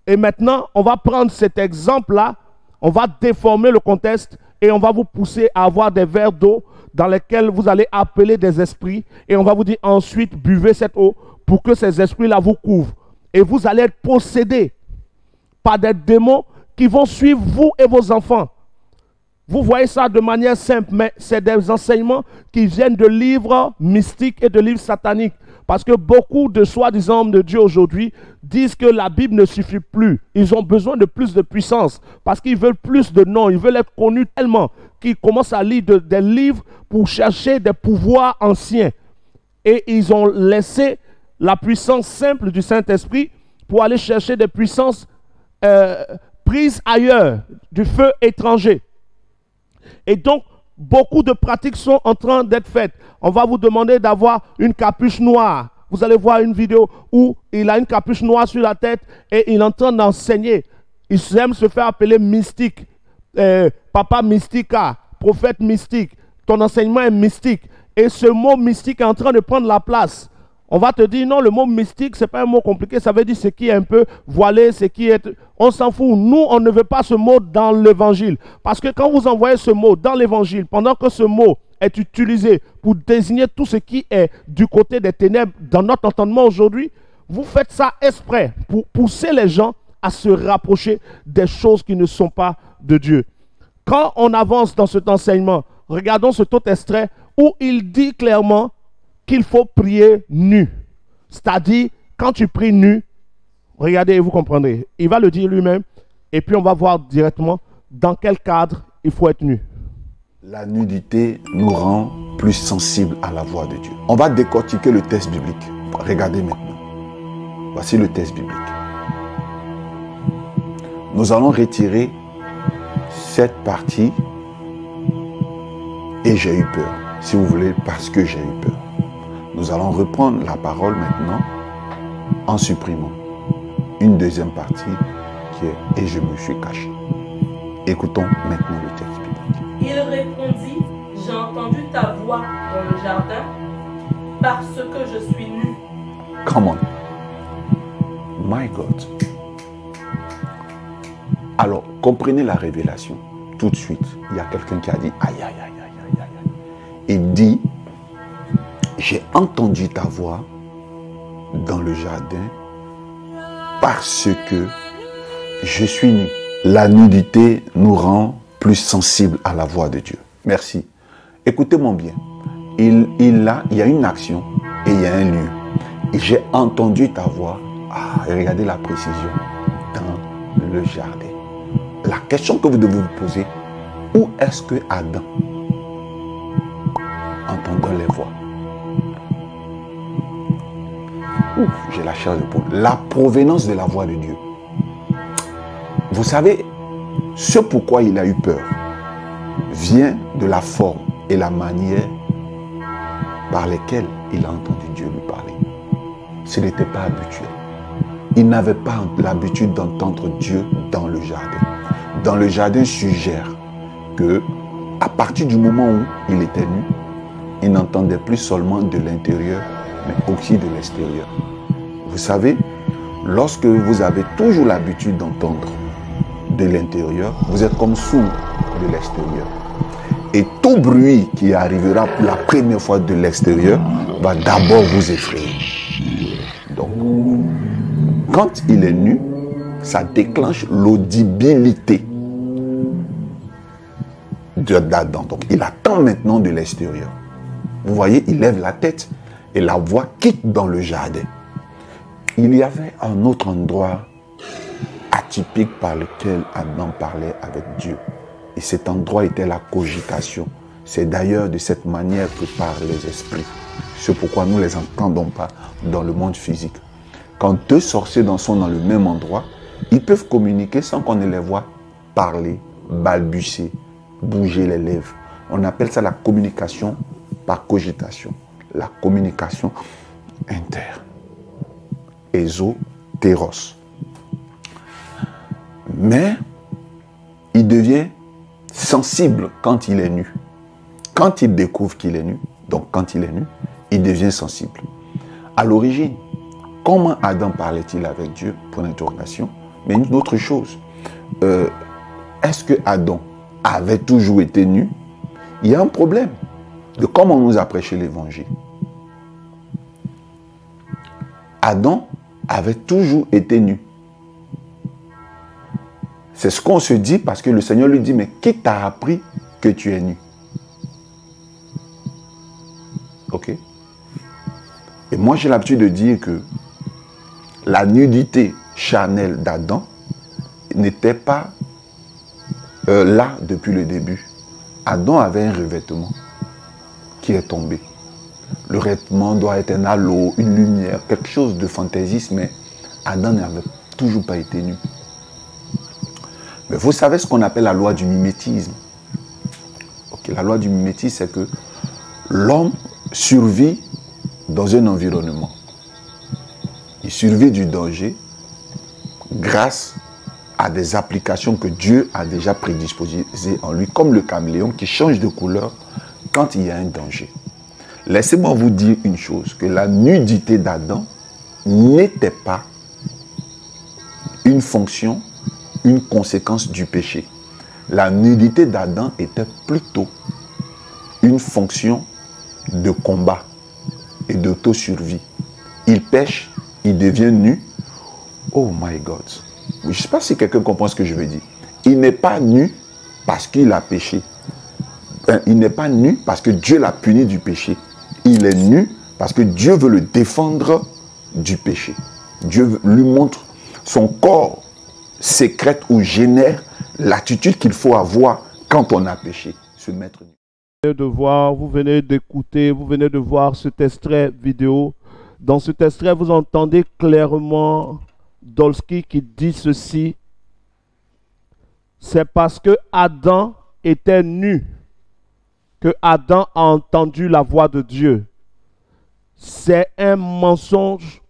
Et maintenant, on va prendre cet exemple-là, on va déformer le contexte et on va vous pousser à avoir des verres d'eau dans lesquels vous allez appeler des esprits et on va vous dire ensuite buvez cette eau pour que ces esprits-là vous couvrent. Et vous allez être possédés par des démons qui vont suivre vous et vos enfants. Vous voyez ça de manière simple, mais c'est des enseignements qui viennent de livres mystiques et de livres sataniques. Parce que beaucoup de soi-disant hommes de Dieu aujourd'hui disent que la Bible ne suffit plus. Ils ont besoin de plus de puissance parce qu'ils veulent plus de noms. Ils veulent être connus tellement qu'ils commencent à lire des livres pour chercher des pouvoirs anciens. Et ils ont laissé la puissance simple du Saint-Esprit pour aller chercher des puissances prises ailleurs, du feu étranger. Et donc, beaucoup de pratiques sont en train d'être faites. On va vous demander d'avoir une capuche noire. Vous allez voir une vidéo où il a une capuche noire sur la tête et il est en train d'enseigner. Il aime se faire appeler mystique. Papa mystica, prophète mystique. Ton enseignement est mystique. Et ce mot mystique est en train de prendre la place. On va te dire, non, le mot mystique, ce n'est pas un mot compliqué. Ça veut dire ce qui est un peu voilé, ce qui est... On s'en fout. Nous, on ne veut pas ce mot dans l'évangile. Parce que quand vous envoyez ce mot dans l'évangile, pendant que ce mot est utilisé pour désigner tout ce qui est du côté des ténèbres dans notre entendement aujourd'hui, vous faites ça exprès pour pousser les gens à se rapprocher des choses qui ne sont pas de Dieu. Quand on avance dans cet enseignement, regardons cet autre extrait où il dit clairement qu'il faut prier nu. C'est-à-dire, quand tu pries nu, regardez et vous comprendrez. Il va le dire lui-même et puis on va voir directement dans quel cadre il faut être nu. La nudité nous rend plus sensibles à la voix de Dieu. On va décortiquer le texte biblique. Regardez maintenant. Voici le texte biblique. Nous allons retirer cette partie et j'ai eu peur, si vous voulez, parce que j'ai eu peur. Nous allons reprendre la parole maintenant en supprimant une deuxième partie qui est « et je me suis caché ». Écoutons maintenant le texte biblique. Il répondit, j'ai entendu ta voix dans le jardin parce que je suis nu. Come on. My God. Alors, comprenez la révélation. Tout de suite, il y a quelqu'un qui a dit aïe, aïe, aïe, aïe, aïe, aïe. Il dit, j'ai entendu ta voix dans le jardin parce que je suis nu. La nudité nous rend plus sensibles à la voix de Dieu. Merci. Écoutez-moi bien. Il y a une action et il y a un lieu. Et j'ai entendu ta voix. Ah, regardez la précision. Dans le jardin. La question que vous devez vous poser, où est-ce que Adam entendait les voix? Ouf, j'ai la chair de poule. La provenance de la voix de Dieu. Vous savez, ce pourquoi il a eu peur vient de la forme et la manière par lesquelles il a entendu Dieu lui parler. Ce n'était pas habituel. Il n'avait pas l'habitude d'entendre Dieu dans le jardin. Dans le jardin suggère que, à partir du moment où il était nu, il n'entendait plus seulement de l'intérieur, mais aussi de l'extérieur. Vous savez, lorsque vous avez toujours l'habitude d'entendre de l'intérieur, vous êtes comme sourd de l'extérieur. Et tout bruit qui arrivera pour la première fois de l'extérieur va d'abord vous effrayer. Donc, quand il est nu, ça déclenche l'audibilité d'Adam. Donc, il attend maintenant de l'extérieur. Vous voyez, il lève la tête et la voix quitte dans le jardin. Il y avait un autre endroit atypique par lequel Adam parlait avec Dieu. Et cet endroit était la cogitation. C'est d'ailleurs de cette manière que parlent les esprits. C'est pourquoi nous ne les entendons pas dans le monde physique. Quand deux sorciers sont dans le même endroit, ils peuvent communiquer sans qu'on ne les voie parler, balbutier, bouger les lèvres. On appelle ça la communication par cogitation. La communication inter. Ésotéros. Mais il devient sensible quand il est nu. Quand il découvre qu'il est nu, donc quand il est nu, il devient sensible. À l'origine, comment Adam parlait-il avec Dieu? Pour l'interrogation. Mais une autre chose, est-ce que Adam avait toujours été nu? Il y a un problème de comment on nous a prêché l'évangile. Adam avait toujours été nu. C'est ce qu'on se dit parce que le Seigneur lui dit, mais qui t'a appris que tu es nu? Ok? Et moi j'ai l'habitude de dire que la nudité charnelle d'Adam n'était pas là depuis le début. Adam avait un revêtement qui est tombé. Le revêtement doit être un halo, une lumière, quelque chose de fantaisiste, mais Adam n'avait toujours pas été nu. Mais vous savez ce qu'on appelle la loi du mimétisme. Okay, la loi du mimétisme, c'est que l'homme survit dans un environnement. Il survit du danger grâce à des applications que Dieu a déjà prédisposées en lui, comme le caméléon qui change de couleur quand il y a un danger. Laissez-moi vous dire une chose, que la nudité d'Adam n'était pas une fonction, une conséquence du péché. La nudité d'Adam était plutôt une fonction de combat et d'autosurvie. Il pêche, il devient nu. Oh my God. Je ne sais pas si quelqu'un comprend ce que je veux dire. Il n'est pas nu parce qu'il a péché. Il n'est pas nu parce que Dieu l'a puni du péché. Il est nu parce que Dieu veut le défendre du péché. Dieu lui montre son corps sécrète ou génère l'attitude qu'il faut avoir quand on a péché, se mettre nu. Vous venez d'écouter, vous venez de voir cet extrait vidéo. Dans cet extrait, vous entendez clairement Dolski qui dit ceci. C'est parce que Adam était nu que Adam a entendu la voix de Dieu. C'est un mensonge,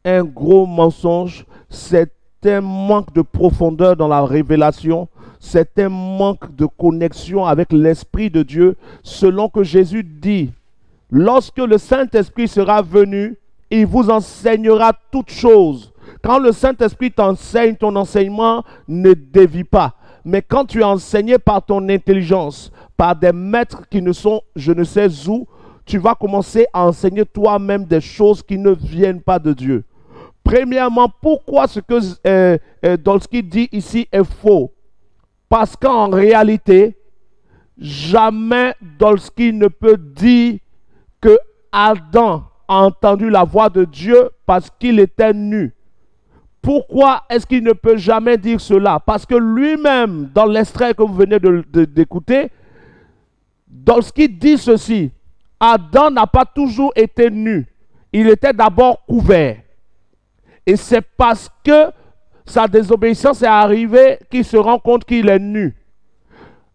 un gros mensonge. C'est un manque de profondeur dans la révélation. C'est un manque de connexion avec l'Esprit de Dieu. Selon que Jésus dit, lorsque le Saint-Esprit sera venu, il vous enseignera toutes choses. Quand le Saint-Esprit t'enseigne, ton enseignement ne dévie pas. Mais quand tu es enseigné par ton intelligence, par des maîtres qui ne sont je ne sais où, tu vas commencer à enseigner toi-même des choses qui ne viennent pas de Dieu. Premièrement, pourquoi ce que Dolski dit ici est faux? Parce qu'en réalité, jamais Dolski ne peut dire que Adam a entendu la voix de Dieu parce qu'il était nu. Pourquoi est-ce qu'il ne peut jamais dire cela? Parce que lui-même, dans l'extrait que vous venez d'écouter, Dolski dit ceci. Adam n'a pas toujours été nu. Il était d'abord couvert. Et c'est parce que sa désobéissance est arrivée qu'il se rend compte qu'il est nu.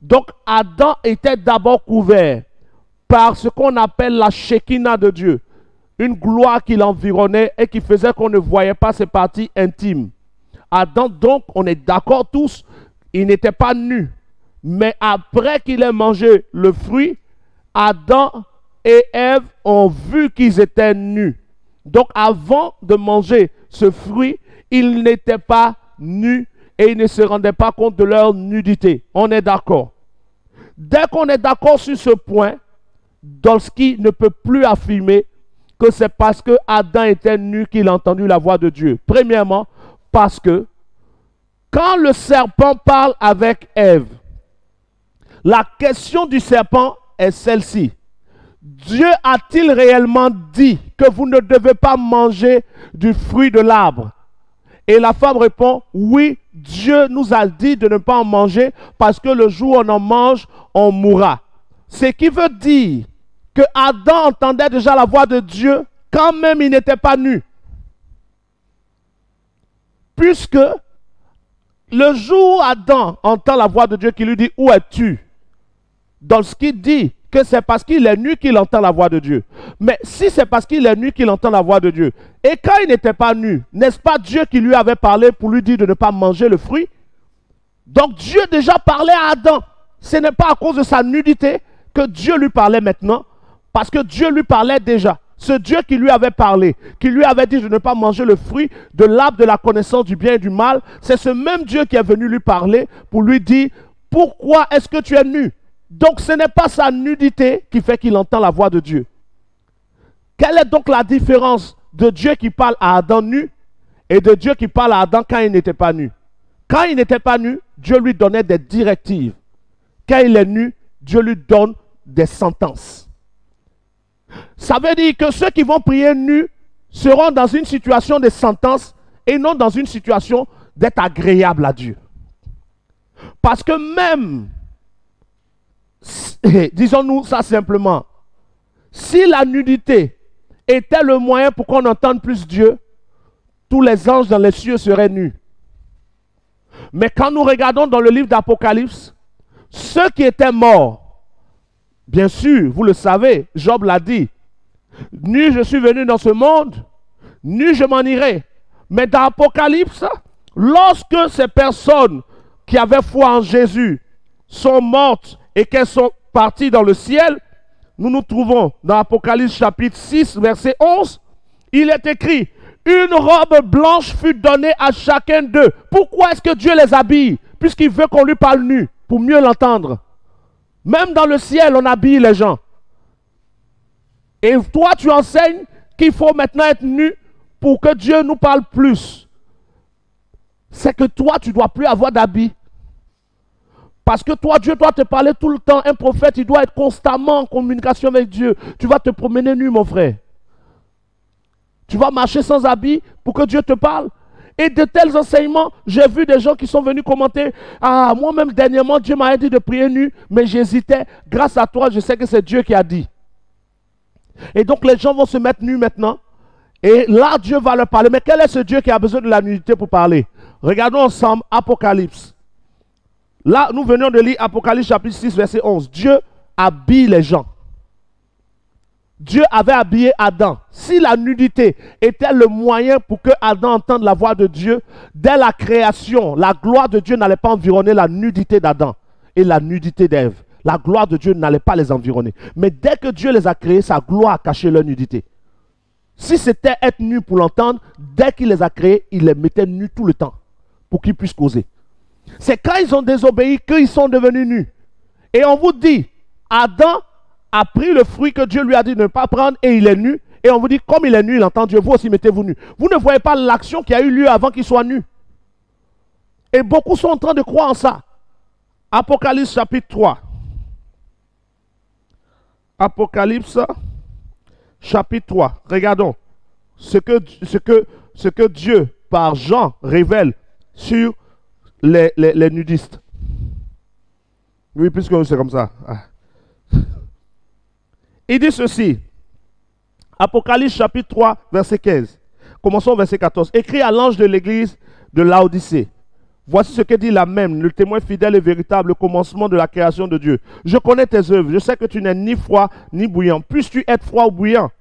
Donc Adam était d'abord couvert par ce qu'on appelle la Shekinah de Dieu. Une gloire qui l'environnait et qui faisait qu'on ne voyait pas ses parties intimes. Adam, donc, on est d'accord tous, il n'était pas nu. Mais après qu'il ait mangé le fruit, Adam et Ève ont vu qu'ils étaient nus. Donc, avant de manger ce fruit, ils n'étaient pas nus et ils ne se rendaient pas compte de leur nudité. On est d'accord. Dès qu'on est d'accord sur ce point, Dolski ne peut plus affirmer que c'est parce que Adam était nu qu'il a entendu la voix de Dieu. Premièrement, parce que quand le serpent parle avec Ève, la question du serpent est celle-ci. Dieu a-t-il réellement dit que vous ne devez pas manger du fruit de l'arbre? Et la femme répond, oui, Dieu nous a dit de ne pas en manger parce que le jour où on en mange, on mourra. Ce qui veut dire que Adam entendait déjà la voix de Dieu quand même il n'était pas nu. Puisque le jour où Adam entend la voix de Dieu qui lui dit « Où es-tu » Dolski dit que c'est parce qu'il est nu qu'il entend la voix de Dieu. Mais si c'est parce qu'il est nu qu'il entend la voix de Dieu, et quand il n'était pas nu, n'est-ce pas Dieu qui lui avait parlé pour lui dire de ne pas manger le fruit? Donc Dieu déjà parlait à Adam. Ce n'est pas à cause de sa nudité que Dieu lui parlait maintenant, parce que Dieu lui parlait déjà. Ce Dieu qui lui avait parlé, qui lui avait dit de ne pas manger le fruit de l'arbre de la connaissance du bien et du mal, c'est ce même Dieu qui est venu lui parler pour lui dire « Pourquoi est-ce que tu es nu ?» Donc ce n'est pas sa nudité qui fait qu'il entend la voix de Dieu. Quelle est donc la différence de Dieu qui parle à Adam nu et de Dieu qui parle à Adam quand il n'était pas nu? Quand il n'était pas nu, Dieu lui donnait des directives. Quand il est nu, Dieu lui donne des sentences. Ça veut dire que ceux qui vont prier nus seront dans une situation de sentence et non dans une situation d'être agréable à Dieu. Parce que même, disons-nous ça simplement, si la nudité était le moyen pour qu'on entende plus Dieu, tous les anges dans les cieux seraient nus. Mais quand nous regardons dans le livre d'Apocalypse, ceux qui étaient morts, bien sûr, vous le savez, Job l'a dit, nu je suis venu dans ce monde, nu je m'en irai. Mais dans l'Apocalypse, lorsque ces personnes qui avaient foi en Jésus sont mortes et qu'elles sont parties dans le ciel, nous nous trouvons dans Apocalypse chapitre 6, verset 11. Il est écrit, une robe blanche fut donnée à chacun d'eux. Pourquoi est-ce que Dieu les habille? Puisqu'il veut qu'on lui parle nu, pour mieux l'entendre. Même dans le ciel, on habille les gens. Et toi, tu enseignes qu'il faut maintenant être nu pour que Dieu nous parle plus. C'est que toi, tu ne dois plus avoir d'habit. Parce que toi, Dieu doit te parler tout le temps. Un prophète, il doit être constamment en communication avec Dieu. Tu vas te promener nu, mon frère. Tu vas marcher sans habit pour que Dieu te parle. Et de tels enseignements, j'ai vu des gens qui sont venus commenter. Ah, moi-même, dernièrement, Dieu m'a dit de prier nu, mais j'hésitais. Grâce à toi, je sais que c'est Dieu qui a dit. Et donc, les gens vont se mettre nus maintenant. Et là, Dieu va leur parler. Mais quel est ce Dieu qui a besoin de la nudité pour parler? Regardons ensemble Apocalypse. Là, nous venons de lire Apocalypse chapitre 6, verset 11. Dieu habille les gens. Dieu avait habillé Adam. Si la nudité était le moyen pour que Adam entende la voix de Dieu, dès la création, la gloire de Dieu n'allait pas environner la nudité d'Adam et la nudité d'Ève. La gloire de Dieu n'allait pas les environner. Mais dès que Dieu les a créés, sa gloire a caché leur nudité. Si c'était être nu pour l'entendre, dès qu'il les a créés, il les mettait nus tout le temps pour qu'ils puissent causer. C'est quand ils ont désobéi qu'ils sont devenus nus. Et on vous dit, Adam a pris le fruit que Dieu lui a dit de ne pas prendre et il est nu. Et on vous dit, comme il est nu, il entend Dieu, vous aussi mettez-vous nu. Vous ne voyez pas l'action qui a eu lieu avant qu'il soit nu. Et beaucoup sont en train de croire en ça. Apocalypse chapitre 3. Apocalypse chapitre 3. Regardons ce que Dieu, par Jean, révèle sur les nudistes. Oui, puisque c'est comme ça. Ah. Il dit ceci. Apocalypse chapitre 3, verset 15. Commençons au verset 14. Écrit à l'ange de l'église de Laodicée. Voici ce que dit l'Amen, le témoin fidèle et véritable, le commencement de la création de Dieu. Je connais tes œuvres. Je sais que tu n'es ni froid ni bouillant. Puisses-tu être froid ou bouillant?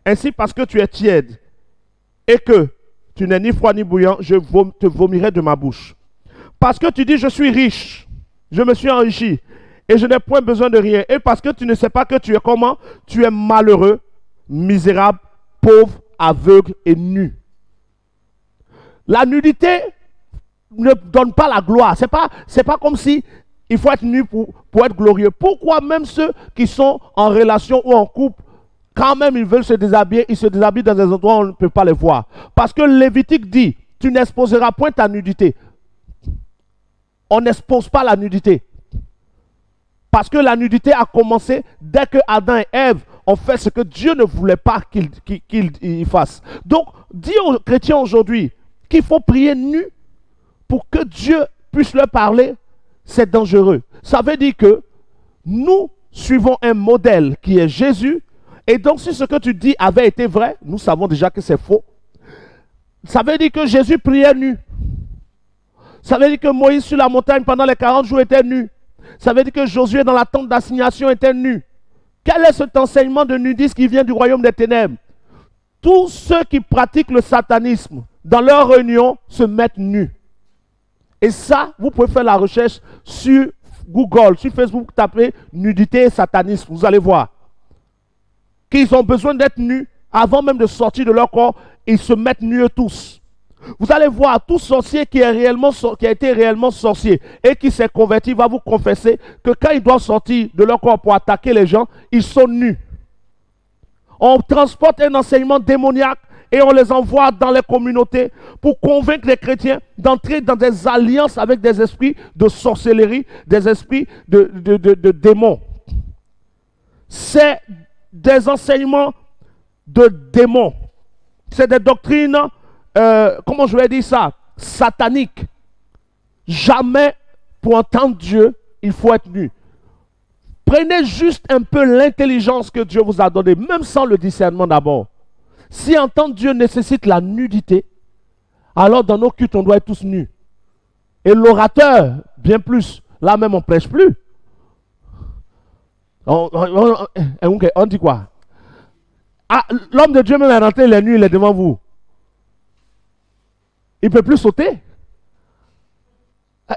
Ainsi, parce que tu es tiède et que tu n'es ni froid ni bouillant, je te vomirai de ma bouche. Parce que tu dis, je suis riche, je me suis enrichi et je n'ai point besoin de rien. Et parce que tu ne sais pas que tu es comment? Tu es malheureux, misérable, pauvre, aveugle et nu. La nudité ne donne pas la gloire. C'est pas comme si il faut être nu pour être glorieux. Pourquoi même ceux qui sont en relation ou en couple, quand même ils veulent se déshabiller, ils se déshabillent dans des endroits où on ne peut pas les voir? Parce que Lévitique dit, tu n'exposeras point ta nudité. On n'expose pas la nudité. Parce que la nudité a commencé dès que Adam et Ève ont fait ce que Dieu ne voulait pas qu'ils fassent. Donc, dire aux chrétiens aujourd'hui qu'il faut prier nu pour que Dieu puisse leur parler, c'est dangereux. Ça veut dire que nous suivons un modèle qui est Jésus. Et donc, si ce que tu dis avait été vrai, nous savons déjà que c'est faux. Ça veut dire que Jésus priait nu. Ça veut dire que Moïse sur la montagne pendant les 40 jours était nu. Ça veut dire que Josué dans la tente d'assignation était nu. Quel est cet enseignement de nudisme qui vient du royaume des ténèbres? Tous ceux qui pratiquent le satanisme dans leur réunion se mettent nus. Et ça, vous pouvez faire la recherche sur Google, sur Facebook, tapez nudité et satanisme. Vous allez voir qu'ils ont besoin d'être nus avant même de sortir de leur corps. Ils se mettent nus tous. Vous allez voir, tout sorcier qui a été réellement sorcier et qui s'est converti va vous confesser que quand ils doivent sortir de leur corps pour attaquer les gens, ils sont nus. On transporte un enseignement démoniaque et on les envoie dans les communautés pour convaincre les chrétiens d'entrer dans des alliances avec des esprits de sorcellerie, des esprits de démons. C'est des enseignements de démons. C'est des doctrines, comment je vais dire ça, sataniques. Jamais pour entendre Dieu, il faut être nu. Prenez juste un peu l'intelligence que Dieu vous a donnée, même sans le discernement d'abord. Si entendre Dieu nécessite la nudité, alors dans nos cultes, on doit être tous nus. Et l'orateur, bien plus. Là même, on ne prêche plus. On dit quoi? Ah, l'homme de Dieu même est rentré, il est nu, il est devant vous. Il ne peut plus sauter.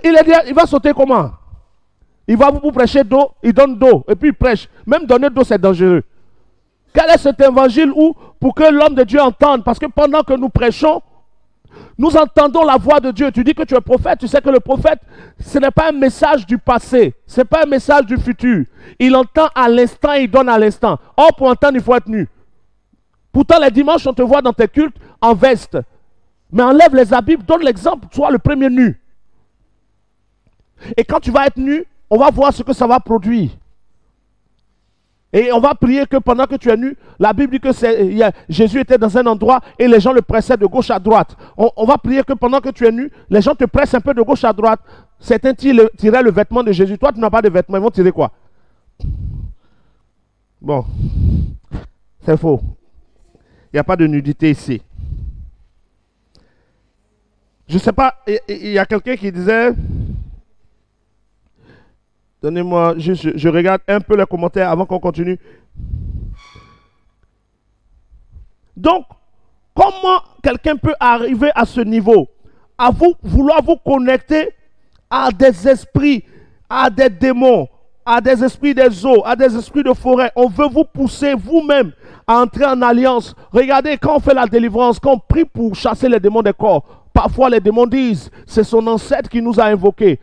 Il va sauter comment? Il va vous prêcher d'eau, il donne d'eau, et puis il prêche. Même donner de l'eau, c'est dangereux. Quel est cet évangile où, pour que l'homme de Dieu entende? Parce que pendant que nous prêchons, nous entendons la voix de Dieu. Tu dis que tu es prophète, tu sais que le prophète, ce n'est pas un message du passé, ce n'est pas un message du futur. Il entend à l'instant, il donne à l'instant. Or, pour entendre, il faut être nu. Pourtant, les dimanches, on te voit dans tes cultes en veste. Mais enlève les habits, donne l'exemple, sois le premier nu. Et quand tu vas être nu, on va voir ce que ça va produire. Et on va prier que pendant que tu es nu, la Bible dit que Jésus était dans un endroit et les gens le pressaient de gauche à droite. On va prier que pendant que tu es nu, les gens te pressent un peu de gauche à droite. Certains tiraient le vêtement de Jésus. Toi, tu n'as pas de vêtements. Ils vont tirer quoi? Bon, c'est faux. Il n'y a pas de nudité ici. Je ne sais pas, il y a quelqu'un qui disait... Donnez-moi juste, je regarde un peu les commentaires avant qu'on continue. Donc, comment quelqu'un peut arriver à ce niveau? À vouloir vous connecter à des esprits, à des démons, à des esprits des eaux, à des esprits de forêt. On veut vous pousser vous-même à entrer en alliance. Regardez, quand on fait la délivrance, quand on prie pour chasser les démons des corps, parfois les démons disent, c'est son ancêtre qui nous a invoqués.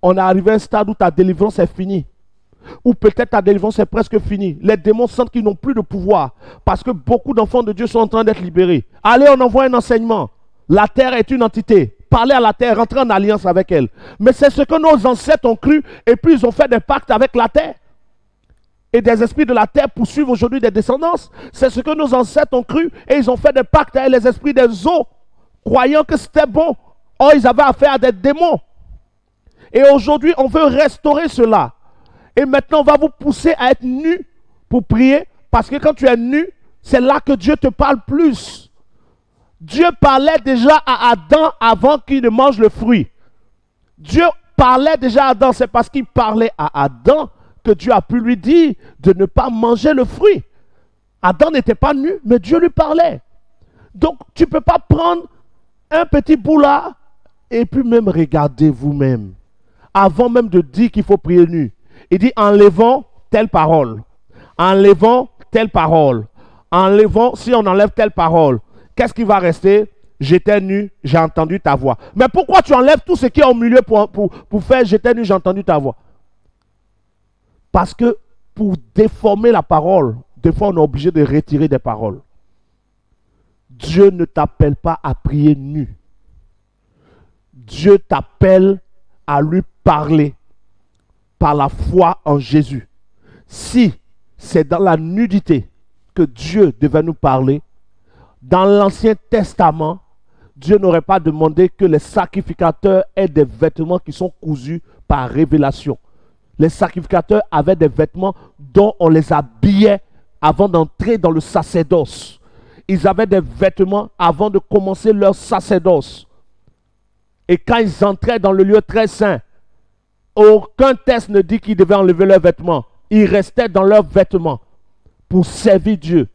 On est arrivé à un stade où ta délivrance est finie. Ou peut-être ta délivrance est presque finie. Les démons sentent qu'ils n'ont plus de pouvoir. Parce que beaucoup d'enfants de Dieu sont en train d'être libérés. Allez, on envoie un enseignement. La terre est une entité. Parlez à la terre, rentrez en alliance avec elle. Mais c'est ce que nos ancêtres ont cru. Et puis ils ont fait des pactes avec la terre. Et des esprits de la terre poursuivent aujourd'hui des descendances. C'est ce que nos ancêtres ont cru. Et ils ont fait des pactes avec les esprits des eaux. Croyant que c'était bon. Or, ils avaient affaire à des démons. Et aujourd'hui, on veut restaurer cela. Et maintenant, on va vous pousser à être nu pour prier. Parce que quand tu es nu, c'est là que Dieu te parle plus. Dieu parlait déjà à Adam avant qu'il ne mange le fruit. Dieu parlait déjà à Adam. C'est parce qu'il parlait à Adam que Dieu a pu lui dire de ne pas manger le fruit. Adam n'était pas nu, mais Dieu lui parlait. Donc, tu ne peux pas prendre un petit bout là et puis même regarder vous-même. Avant même de dire qu'il faut prier nu. Il dit, enlevons telle parole. Enlevons telle parole. Enlevons, si on enlève telle parole, qu'est-ce qui va rester? J'étais nu, j'ai entendu ta voix. Mais pourquoi tu enlèves tout ce qui est au milieu pour faire j'étais nu, j'ai entendu ta voix? Parce que pour déformer la parole, des fois on est obligé de retirer des paroles. Dieu ne t'appelle pas à prier nu. Dieu t'appelle à lui parler par la foi en Jésus. Si c'est dans la nudité que Dieu devait nous parler, dans l'Ancien Testament, Dieu n'aurait pas demandé que les sacrificateurs aient des vêtements qui sont cousus par révélation. Les sacrificateurs avaient des vêtements dont on les habillait avant d'entrer dans le sacerdoce. Ils avaient des vêtements avant de commencer leur sacerdoce. Et quand ils entraient dans le lieu très saint, aucun texte ne dit qu'ils devaient enlever leurs vêtements. Ils restaient dans leurs vêtements pour servir Dieu.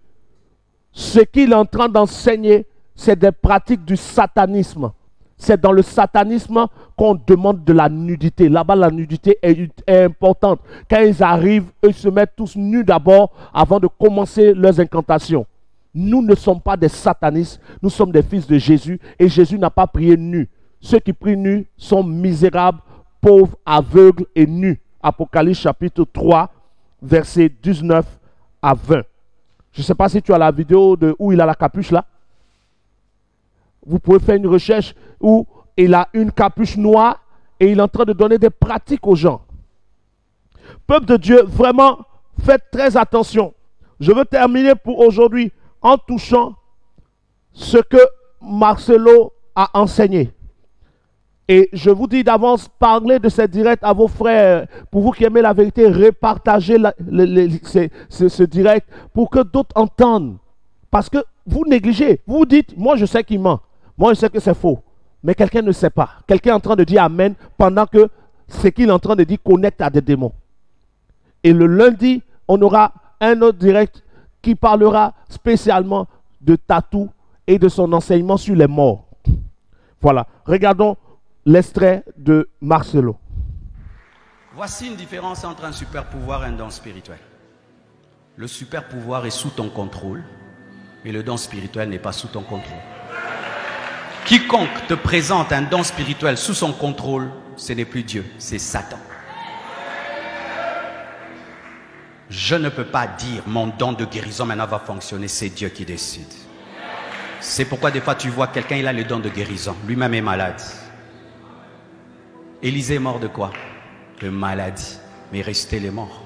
Ce qu'il est en train d'enseigner, c'est des pratiques du satanisme. C'est dans le satanisme qu'on demande de la nudité. Là-bas, la nudité est importante. Quand ils arrivent, eux se mettent tous nus d'abord avant de commencer leurs incantations. Nous ne sommes pas des satanistes, nous sommes des fils de Jésus et Jésus n'a pas prié nu. Ceux qui prient nus sont misérables, pauvres, aveugles et nus. Apocalypse chapitre 3, versets 19 à 20. Je ne sais pas si tu as la vidéo de où il a la capuche là. Vous pouvez faire une recherche où il a une capuche noire et il est en train de donner des pratiques aux gens. Peuple de Dieu, vraiment, faites très attention. Je veux terminer pour aujourd'hui en touchant ce que Marcelo a enseigné. Et je vous dis d'avance, parlez de ces directs à vos frères. Pour vous qui aimez la vérité, repartagez ce direct pour que d'autres entendent. Parce que vous négligez. Vous dites, moi je sais qu'il ment. Moi je sais que c'est faux. Mais quelqu'un ne sait pas. Quelqu'un est en train de dire Amen pendant que ce qu'il est en train de dire connecte à des démons. Et le lundi, on aura un autre direct qui parlera spécialement de Tatou et de son enseignement sur les morts. Voilà. Regardons l'extrait de Marcelo. Voici une différence entre un super pouvoir et un don spirituel. Le super pouvoir est sous ton contrôle, mais le don spirituel n'est pas sous ton contrôle. Quiconque te présente un don spirituel sous son contrôle, ce n'est plus Dieu, c'est Satan. Je ne peux pas dire mon don de guérison maintenant va fonctionner, c'est Dieu qui décide. C'est pourquoi des fois tu vois quelqu'un, il a le don de guérison, lui-même est malade. Élisée est mort de quoi? De maladie, mais restez les morts.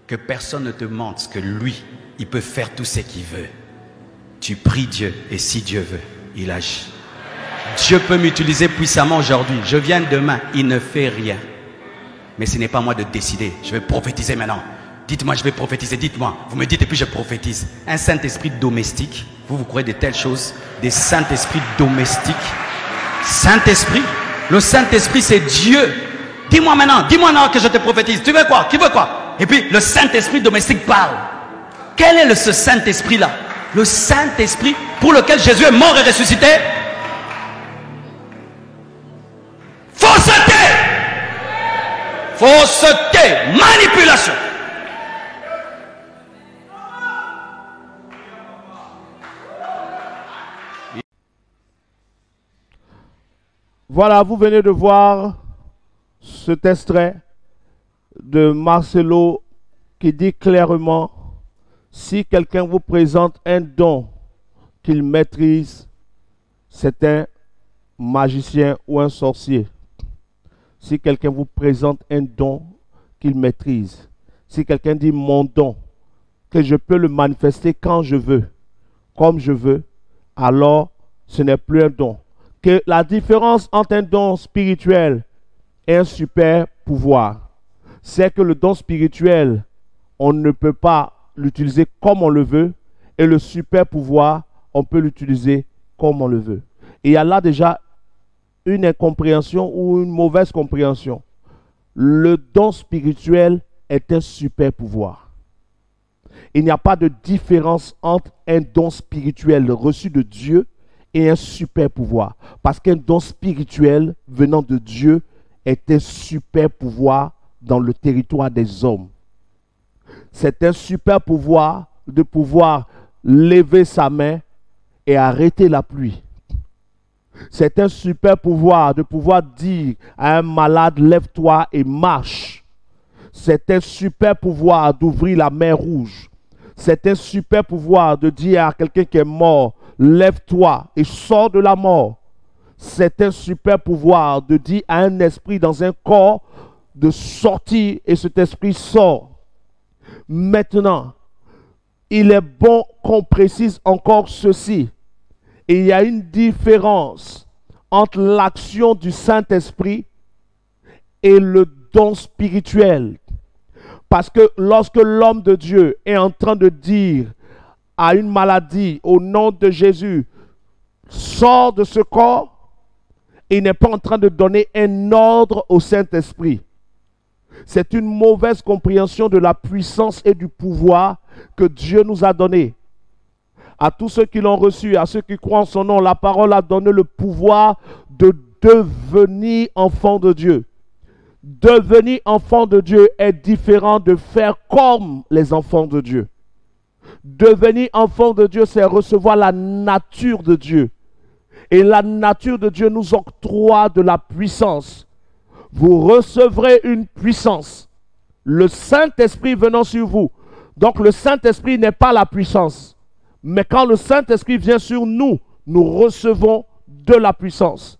Que personne ne te mente que lui, il peut faire tout ce qu'il veut. Tu pries Dieu et si Dieu veut, il agit. Dieu peut m'utiliser puissamment aujourd'hui. Je viens demain, il ne fait rien. Mais ce n'est pas moi de décider. Je vais prophétiser maintenant. Dites-moi, je vais prophétiser. Dites-moi. Vous me dites et puis je prophétise. Un Saint-Esprit domestique. Vous croyez de telles choses? Des Saint-Esprits domestiques. Saint-Esprit. Le Saint-Esprit, c'est Dieu. Dis-moi maintenant que je te prophétise. Tu veux quoi? Qui veut quoi? Et puis le Saint-Esprit domestique parle. Quel est ce Saint-Esprit-là? Le Saint-Esprit pour lequel Jésus est mort et ressuscité. Fausseté! Fausseté! Manipulation! Voilà, vous venez de voir cet extrait de Marcelo qui dit clairement, si quelqu'un vous présente un don qu'il maîtrise, c'est un magicien ou un sorcier. Si quelqu'un vous présente un don qu'il maîtrise, si quelqu'un dit mon don, que je peux le manifester quand je veux, comme je veux, alors ce n'est plus un don. Que la différence entre un don spirituel et un super pouvoir, c'est que le don spirituel, on ne peut pas l'utiliser comme on le veut, et le super pouvoir, on peut l'utiliser comme on le veut. Et il y a là déjà une incompréhension ou une mauvaise compréhension. Le don spirituel est un super pouvoir. Il n'y a pas de différence entre un don spirituel reçu de Dieu et un super pouvoir. Parce qu'un don spirituel venant de Dieu est un super pouvoir dans le territoire des hommes. C'est un super pouvoir de pouvoir lever sa main et arrêter la pluie. C'est un super pouvoir de pouvoir dire à un malade, lève-toi et marche. C'est un super pouvoir d'ouvrir la mer rouge. C'est un super pouvoir de dire à quelqu'un qui est mort, lève-toi et sors de la mort. C'est un super pouvoir de dire à un esprit dans un corps de sortir et cet esprit sort. Maintenant, il est bon qu'on précise encore ceci. Il y a une différence entre l'action du Saint-Esprit et le don spirituel. Parce que lorsque l'homme de Dieu est en train de dire à une maladie, au nom de Jésus, sors de ce corps, il n'est pas en train de donner un ordre au Saint-Esprit. C'est une mauvaise compréhension de la puissance et du pouvoir que Dieu nous a donné. À tous ceux qui l'ont reçu, à ceux qui croient en son nom, la parole a donné le pouvoir de devenir enfant de Dieu. Devenir enfant de Dieu est différent de faire comme les enfants de Dieu. Devenir enfant de Dieu, c'est recevoir la nature de Dieu. Et la nature de Dieu nous octroie de la puissance. Vous recevrez une puissance. Le Saint-Esprit venant sur vous. Donc le Saint-Esprit n'est pas la puissance. Mais quand le Saint-Esprit vient sur nous, nous recevons de la puissance.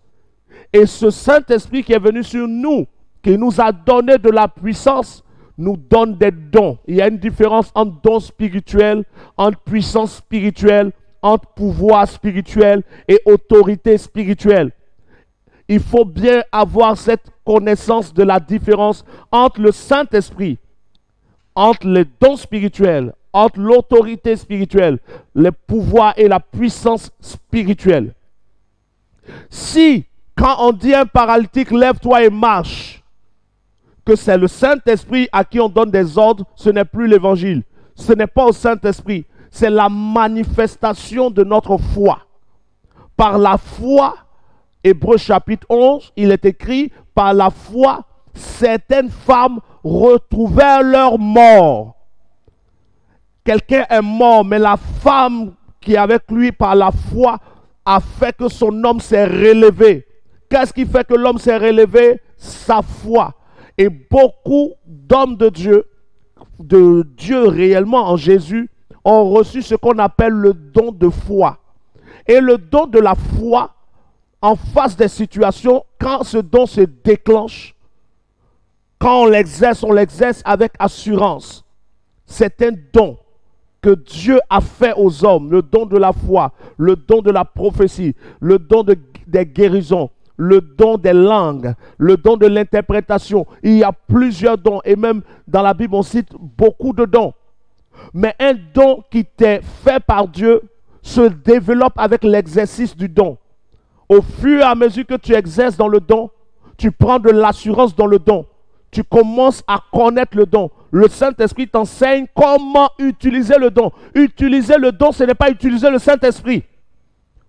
Et ce Saint-Esprit qui est venu sur nous, qui nous a donné de la puissance, nous donne des dons. Il y a une différence entre dons spirituels, entre puissance spirituelle, entre pouvoir spirituel et autorité spirituelle. Il faut bien avoir cette connaissance de la différence entre le Saint-Esprit, entre les dons spirituels, entre l'autorité spirituelle, les pouvoirs et la puissance spirituelle. Si, quand on dit à un paralytique, lève-toi et marche, que c'est le Saint-Esprit à qui on donne des ordres, ce n'est plus l'évangile. Ce n'est pas au Saint-Esprit. C'est la manifestation de notre foi. Par la foi, Hébreux chapitre 11, il est écrit, par la foi, certaines femmes retrouvèrent leur mort. Quelqu'un est mort, mais la femme qui est avec lui par la foi a fait que son homme s'est relevé. Qu'est-ce qui fait que l'homme s'est relevé? Sa foi. Et beaucoup d'hommes de Dieu réellement en Jésus, ont reçu ce qu'on appelle le don de foi. Et le don de la foi, en face des situations, quand ce don se déclenche, quand on l'exerce avec assurance. C'est un don que Dieu a fait aux hommes, le don de la foi, le don de la prophétie, le don des guérisons, le don des langues, le don de l'interprétation. Il y a plusieurs dons et même dans la Bible on cite beaucoup de dons. Mais un don qui t'est fait par Dieu se développe avec l'exercice du don. Au fur et à mesure que tu exerces dans le don, tu prends de l'assurance dans le don. Tu commences à connaître le don. Le Saint-Esprit t'enseigne comment utiliser le don. Utiliser le don, ce n'est pas utiliser le Saint-Esprit.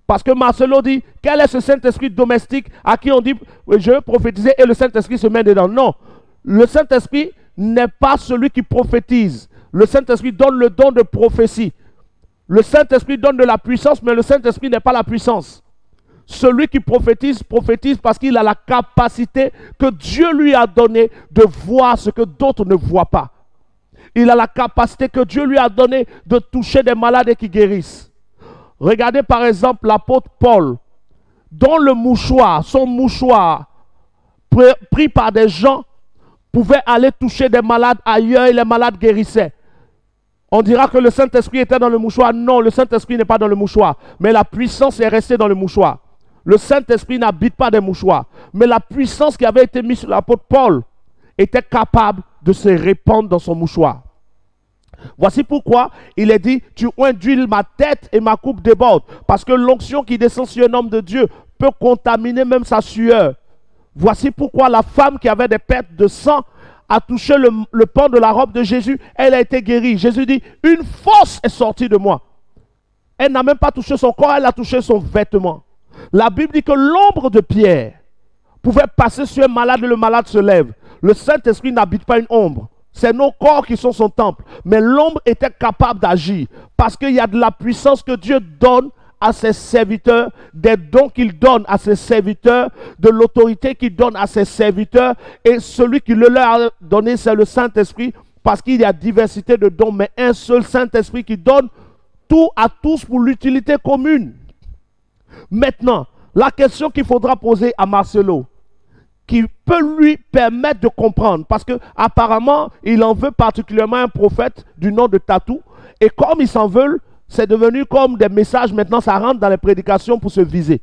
Parce que Marcelo dit, quel est ce Saint-Esprit domestique à qui on dit, je veux prophétiser et le Saint-Esprit se met dedans. Non, le Saint-Esprit n'est pas celui qui prophétise. Le Saint-Esprit donne le don de prophétie. Le Saint-Esprit donne de la puissance, mais le Saint-Esprit n'est pas la puissance. Celui qui prophétise, prophétise parce qu'il a la capacité que Dieu lui a donnée de voir ce que d'autres ne voient pas. Il a la capacité que Dieu lui a donnée de toucher des malades et qui guérissent. Regardez par exemple l'apôtre Paul, dont le mouchoir, son mouchoir, pris par des gens, pouvait aller toucher des malades ailleurs et les malades guérissaient. On dira que le Saint-Esprit était dans le mouchoir. Non, le Saint-Esprit n'est pas dans le mouchoir. Mais la puissance est restée dans le mouchoir. Le Saint-Esprit n'habite pas des mouchoirs. Mais la puissance qui avait été mise sur l'apôtre Paul était capable de se répandre dans son mouchoir. Voici pourquoi il est dit, tu oins d'huile ma tête et ma coupe déborde. Parce que l'onction qui descend sur un homme de Dieu peut contaminer même sa sueur. Voici pourquoi la femme qui avait des pertes de sang a touché le pan de la robe de Jésus, elle a été guérie. Jésus dit, une force est sortie de moi. Elle n'a même pas touché son corps, elle a touché son vêtement. La Bible dit que l'ombre de Pierre pouvait passer sur un malade et le malade se lève. Le Saint-Esprit n'habite pas une ombre. C'est nos corps qui sont son temple. Mais l'ombre était capable d'agir parce qu'il y a de la puissance que Dieu donne à ses serviteurs, des dons qu'il donne à ses serviteurs, de l'autorité qu'il donne à ses serviteurs. Et celui qui le leur a donné, c'est le Saint-Esprit, parce qu'il y a diversité de dons, mais un seul Saint-Esprit qui donne tout à tous pour l'utilité commune. Maintenant, la question qu'il faudra poser à Marcelo, qui peut lui permettre de comprendre, parce que apparemment il en veut particulièrement un prophète du nom de Tatou, et comme ils s'en veulent, c'est devenu comme des messages, maintenant ça rentre dans les prédications pour se viser.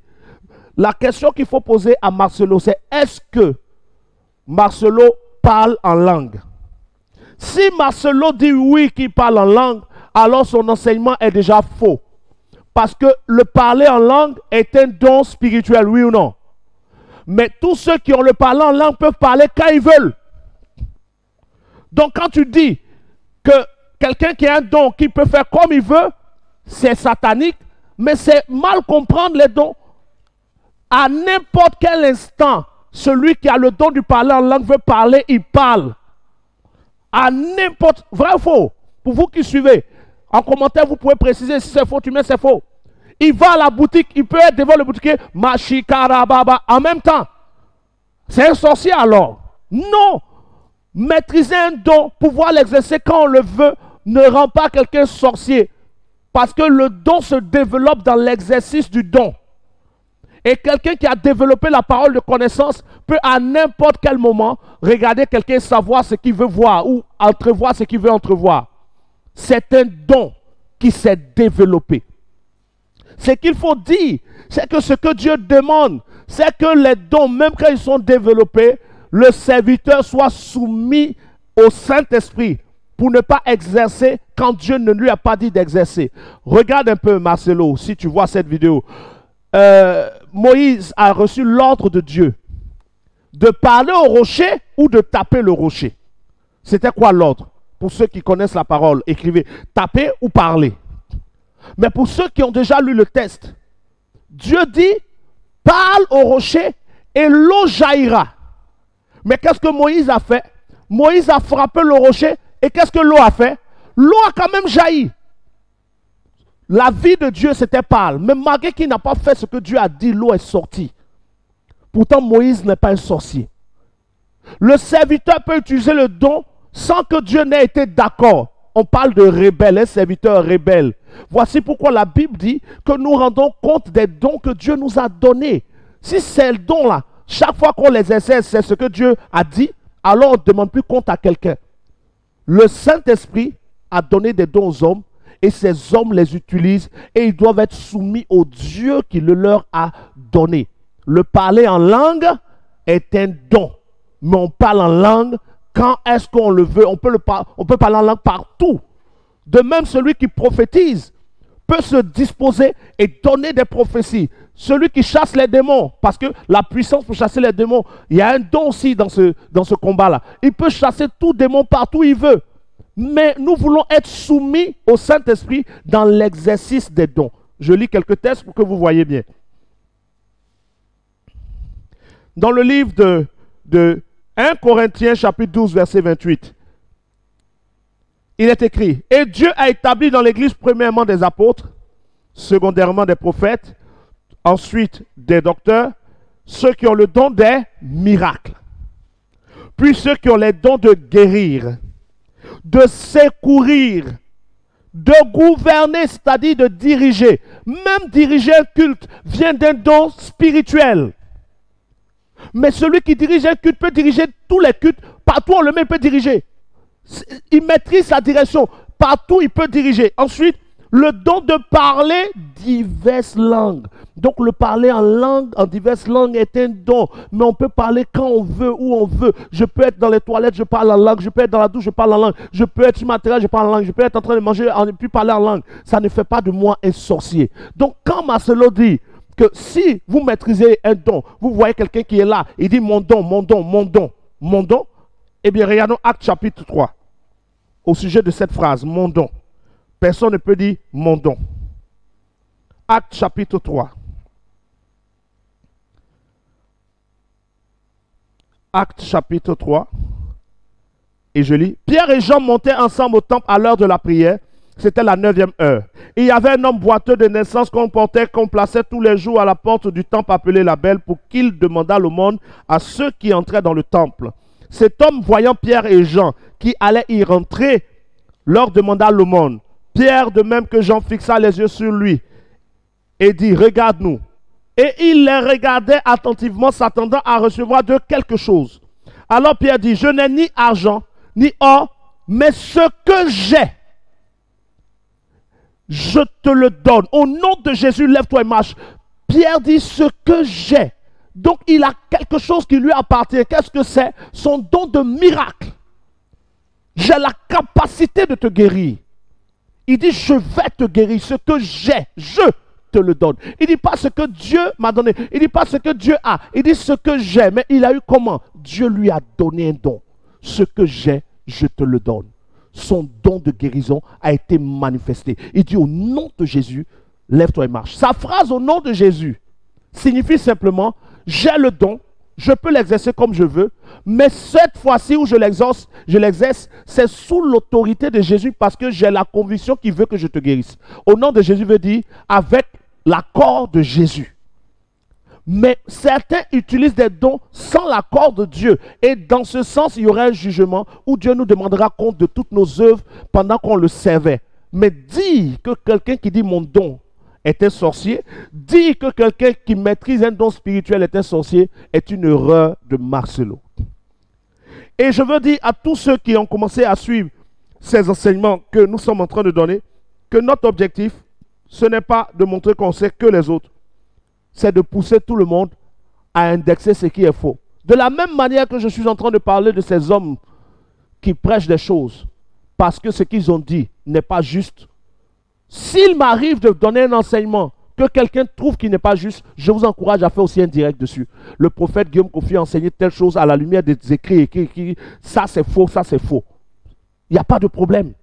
La question qu'il faut poser à Marcelo, c'est est-ce que Marcelo parle en langue? Si Marcelo dit oui qu'il parle en langue, alors son enseignement est déjà faux. Parce que le parler en langue est un don spirituel, oui ou non? Mais tous ceux qui ont le parler en langue peuvent parler quand ils veulent. Donc quand tu dis que quelqu'un qui a un don, qui peut faire comme il veut, c'est satanique, mais c'est mal comprendre les dons. À n'importe quel instant, celui qui a le don du parler en langue veut parler, il parle. À n'importe... Vrai ou faux? Pour vous qui suivez, en commentaire, vous pouvez préciser si c'est faux, tu mets c'est faux. Il va à la boutique, il peut être devant le boutiquier, Machikarababa, en même temps. C'est un sorcier alors? Non. Maîtriser un don, pouvoir l'exercer quand on le veut, ne rend pas quelqu'un sorcier. Parce que le don se développe dans l'exercice du don. Et quelqu'un qui a développé la parole de connaissance peut à n'importe quel moment regarder quelqu'un et savoir ce qu'il veut voir ou entrevoir ce qu'il veut entrevoir. C'est un don qui s'est développé. Ce qu'il faut dire, c'est que ce que Dieu demande, c'est que les dons, même quand ils sont développés, le serviteur soit soumis au Saint-Esprit pour ne pas exercer quand Dieu ne lui a pas dit d'exercer. Regarde un peu Marcelo, si tu vois cette vidéo. Moïse a reçu l'ordre de Dieu de parler au rocher ou de taper le rocher. C'était quoi l'ordre? Pour ceux qui connaissent la parole, écrivez taper ou parler. Mais pour ceux qui ont déjà lu le texte, Dieu dit parle au rocher et l'eau jaillira. Mais qu'est-ce que Moïse a fait? Moïse a frappé le rocher et qu'est-ce que l'eau a fait? L'eau a quand même jailli. La vie de Dieu, c'était pâle. Mais malgré qu'il n'a pas fait ce que Dieu a dit, l'eau est sortie. Pourtant, Moïse n'est pas un sorcier. Le serviteur peut utiliser le don sans que Dieu n'ait été d'accord. On parle de rebelle, un serviteur rebelle. Voici pourquoi la Bible dit que nous rendons compte des dons que Dieu nous a donnés. Si ces dons-là, chaque fois qu'on les exerce, c'est ce que Dieu a dit, alors on ne demande plus compte à quelqu'un. Le Saint-Esprit a donné des dons aux hommes et ces hommes les utilisent et ils doivent être soumis au Dieu qui le leur a donné. Le parler en langue est un don, mais on parle en langue quand est-ce qu'on le veut. On peut parler en langue partout. De même, celui qui prophétise peut se disposer et donner des prophéties. Celui qui chasse les démons, parce que la puissance pour chasser les démons, il y a un don aussi dans ce combat-là. Il peut chasser tout démon partout où il veut. Mais nous voulons être soumis au Saint-Esprit dans l'exercice des dons. Je lis quelques textes pour que vous voyez bien. Dans le livre de 1 Corinthiens chapitre 12 verset 28, il est écrit: « Et Dieu a établi dans l'Église premièrement des apôtres, secondairement des prophètes, ensuite des docteurs, ceux qui ont le don des miracles, puis ceux qui ont les dons de guérir, de secourir, de gouverner, c'est-à-dire de diriger. Même diriger un culte vient d'un don spirituel. Mais celui qui dirige un culte peut diriger tous les cultes. Partout on le met, il peut diriger. Il maîtrise sa direction. Partout il peut diriger. Ensuite, le don de parler diverses langues. Donc le parler en langue, en diverses langues est un don. Mais on peut parler quand on veut, où on veut. Je peux être dans les toilettes, je parle en langue. Je peux être dans la douche, je parle en langue. Je peux être sur ma terrasse, je parle en langue. Je peux être en train de manger, et puis parler en langue. Ça ne fait pas de moi un sorcier. Donc quand Marcelo dit que si vous maîtrisez un don, vous voyez quelqu'un qui est là, il dit mon don, mon don, mon don, mon don. Eh bien regardons Actes chapitre 3. Au sujet de cette phrase, mon don. Personne ne peut dire mon don. Actes chapitre 3. Actes chapitre 3. Et je lis. Pierre et Jean montaient ensemble au temple à l'heure de la prière. C'était la 9e heure. Et il y avait un homme boiteux de naissance qu'on plaçait tous les jours à la porte du temple appelé la Belle pour qu'il demandât l'aumône à ceux qui entraient dans le temple. Cet homme, voyant Pierre et Jean qui allaient y rentrer, leur demanda l'aumône. Pierre, de même que Jean, fixa les yeux sur lui et dit: regarde-nous. Et il les regardait attentivement, s'attendant à recevoir d'eux quelque chose. Alors Pierre dit: je n'ai ni argent, ni or, mais ce que j'ai, je te le donne. Au nom de Jésus, lève-toi et marche. Pierre dit: ce que j'ai. Donc il a quelque chose qui lui appartient. Qu'est-ce que c'est? Son don de miracle. J'ai la capacité de te guérir. Il dit: je vais te guérir. Ce que j'ai, je te le donne. Il ne dit pas ce que Dieu m'a donné. Il ne dit pas ce que Dieu a. Il dit ce que j'ai. Mais il a eu comment? Dieu lui a donné un don. Ce que j'ai, je te le donne. Son don de guérison a été manifesté. Il dit: au nom de Jésus, lève-toi et marche. Sa phrase au nom de Jésus signifie simplement: j'ai le don, je peux l'exercer comme je veux, mais cette fois-ci où je l'exerce, c'est sous l'autorité de Jésus parce que j'ai la conviction qu'il veut que je te guérisse. Au nom de Jésus veut dire avec l'accord de Jésus. Mais certains utilisent des dons sans l'accord de Dieu. Et dans ce sens, il y aura un jugement où Dieu nous demandera compte de toutes nos œuvres pendant qu'on le servait. Mais dire que quelqu'un qui dit mon don est un sorcier, dire que quelqu'un qui maîtrise un don spirituel est un sorcier, est une erreur de Marcelo. Et je veux dire à tous ceux qui ont commencé à suivre ces enseignements que nous sommes en train de donner, que notre objectif, ce n'est pas de montrer qu'on sait que les autres, c'est de pousser tout le monde à indexer ce qui est faux. De la même manière que je suis en train de parler de ces hommes qui prêchent des choses parce que ce qu'ils ont dit n'est pas juste. S'il m'arrive de donner un enseignement que quelqu'un trouve qui n'est pas juste, je vous encourage à faire aussi un direct dessus. Le prophète Guillaume Kofi a enseigné telle chose à la lumière des écrits. Ça c'est faux, ça c'est faux. Il n'y a pas de problème.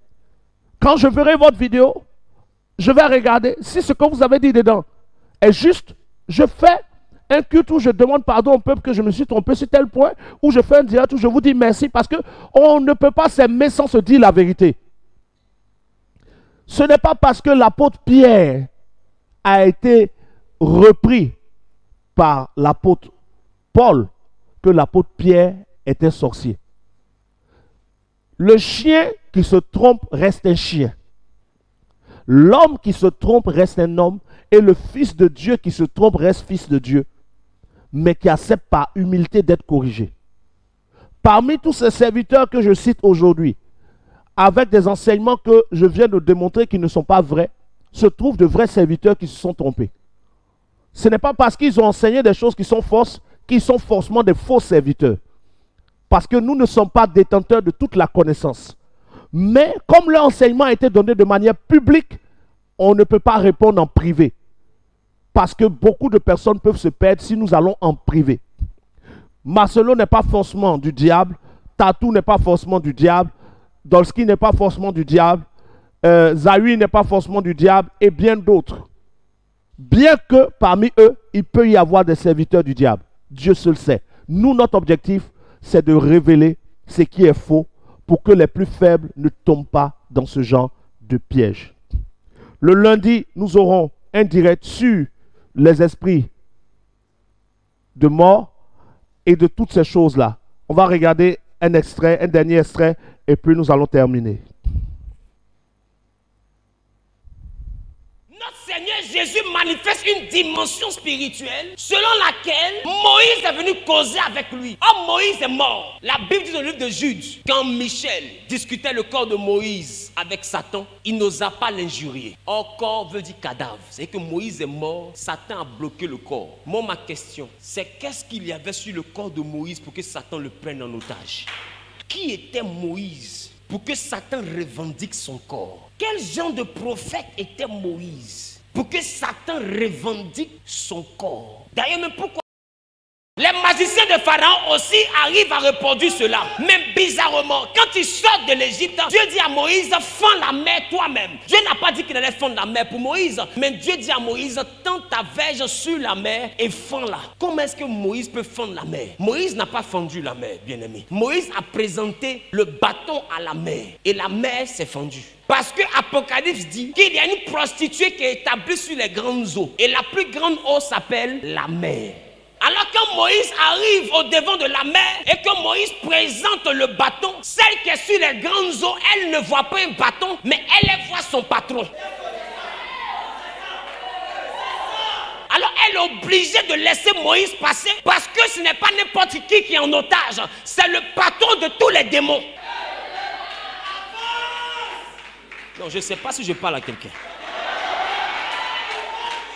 Quand je verrai votre vidéo, je vais regarder si ce que vous avez dit dedans est juste. Je fais un culte où je demande pardon au peuple que je me suis trompé sur tel point, où je fais un direct où je vous dis merci, parce qu'on ne peut pas s'aimer sans se dire la vérité. Ce n'est pas parce que l'apôtre Pierre a été repris par l'apôtre Paul que l'apôtre Pierre était sorcier. Le chien qui se trompe reste un chien. L'homme qui se trompe reste un homme. Et le fils de Dieu qui se trompe reste fils de Dieu. Mais qui accepte par humilité d'être corrigé. Parmi tous ces serviteurs que je cite aujourd'hui, avec des enseignements que je viens de démontrer qui ne sont pas vrais, se trouvent de vrais serviteurs qui se sont trompés. Ce n'est pas parce qu'ils ont enseigné des choses qui sont fausses qu'ils sont forcément des faux serviteurs. Parce que nous ne sommes pas détenteurs de toute la connaissance. Mais comme leur enseignement a été donné de manière publique, on ne peut pas répondre en privé. Parce que beaucoup de personnes peuvent se perdre si nous allons en privé. Marcelo n'est pas forcément du diable. Tatou n'est pas forcément du diable. Dolski n'est pas forcément du diable. Zawi n'est pas forcément du diable. Et bien d'autres. Bien que parmi eux, il peut y avoir des serviteurs du diable. Dieu seul sait. Nous, notre objectif, c'est de révéler ce qui est faux pour que les plus faibles ne tombent pas dans ce genre de piège. Le lundi, nous aurons un direct sur les esprits de mort et de toutes ces choses-là. On va regarder un extrait, un dernier extrait, et puis nous allons terminer. Seigneur Jésus manifeste une dimension spirituelle selon laquelle Moïse est venu causer avec lui. Or Moïse est mort. La Bible dit dans le livre de Jude, quand Michel discutait le corps de Moïse avec Satan, il n'osa pas l'injurier. Or corps veut dire cadavre. C'est que Moïse est mort, Satan a bloqué le corps. Moi ma question, c'est qu'est-ce qu'il y avait sur le corps de Moïse pour que Satan le prenne en otage? Qui était Moïse pour que Satan revendique son corps? Quel genre de prophète était Moïse pour que Satan revendique son corps? D'ailleurs, même pourquoi les magiciens de Pharaon aussi arrivent à reproduire cela. Même bizarrement, quand ils sortent de l'Égypte, Dieu dit à Moïse, fends la mer toi-même. Dieu n'a pas dit qu'il allait fendre la mer pour Moïse, mais Dieu dit à Moïse, tends ta verge sur la mer et fends-la. Comment est-ce que Moïse peut fendre la mer? Moïse n'a pas fendu la mer, bien-aimé. Moïse a présenté le bâton à la mer et la mer s'est fendue. Parce que Apocalypse dit qu'il y a une prostituée qui est établie sur les grandes eaux. Et la plus grande eau s'appelle la mer. Alors quand Moïse arrive au devant de la mer et que Moïse présente le bâton, celle qui est sur les grandes eaux, elle ne voit pas un bâton, mais elle voit son patron. Alors elle est obligée de laisser Moïse passer parce que ce n'est pas n'importe qui est en otage. C'est le patron de tous les démons. Non, je ne sais pas si je parle à quelqu'un.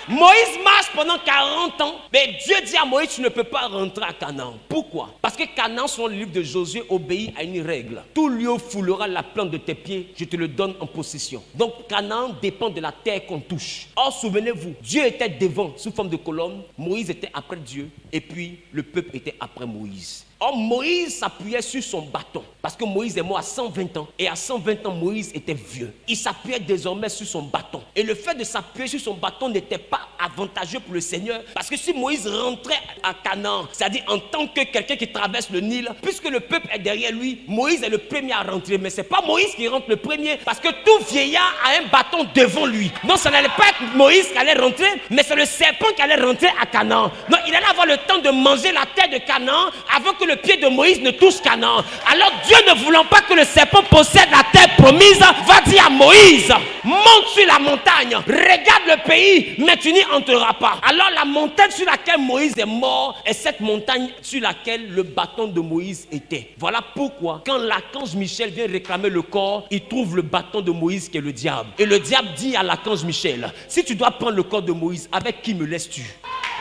Moïse marche pendant 40 ans, mais Dieu dit à Moïse, tu ne peux pas rentrer à Canaan. Pourquoi? Parce que Canaan, selon le livre de Josué, obéit à une règle. Tout lieu où foulera la plante de tes pieds, je te le donne en possession. Donc Canaan dépend de la terre qu'on touche. Or, souvenez-vous, Dieu était devant sous forme de colonne, Moïse était après Dieu, et puis le peuple était après Moïse. Or, Moïse s'appuyait sur son bâton. Parce que Moïse est mort à 120 ans. Et à 120 ans, Moïse était vieux. Il s'appuyait désormais sur son bâton. Et le fait de s'appuyer sur son bâton n'était pas avantageux pour le Seigneur. Parce que si Moïse rentrait à Canaan, c'est-à-dire en tant que quelqu'un qui traverse le Nil, puisque le peuple est derrière lui, Moïse est le premier à rentrer. Mais ce n'est pas Moïse qui rentre le premier. Parce que tout vieillard a un bâton devant lui. Donc, ça n'allait pas être Moïse qui allait rentrer, mais c'est le serpent qui allait rentrer à Canaan. Donc, il allait avoir le temps de manger la terre de Canaan avant que le pied de Moïse ne touche Canaan. Alors Dieu, ne voulant pas que le serpent possède la terre promise, va dire à Moïse, monte sur la montagne, regarde le pays, mais tu n'y entreras pas. Alors la montagne sur laquelle Moïse est mort est cette montagne sur laquelle le bâton de Moïse était. Voilà pourquoi quand l'archange Michel vient réclamer le corps, il trouve le bâton de Moïse qui est le diable. Et le diable dit à l'archange Michel, si tu dois prendre le corps de Moïse, avec qui me laisses-tu?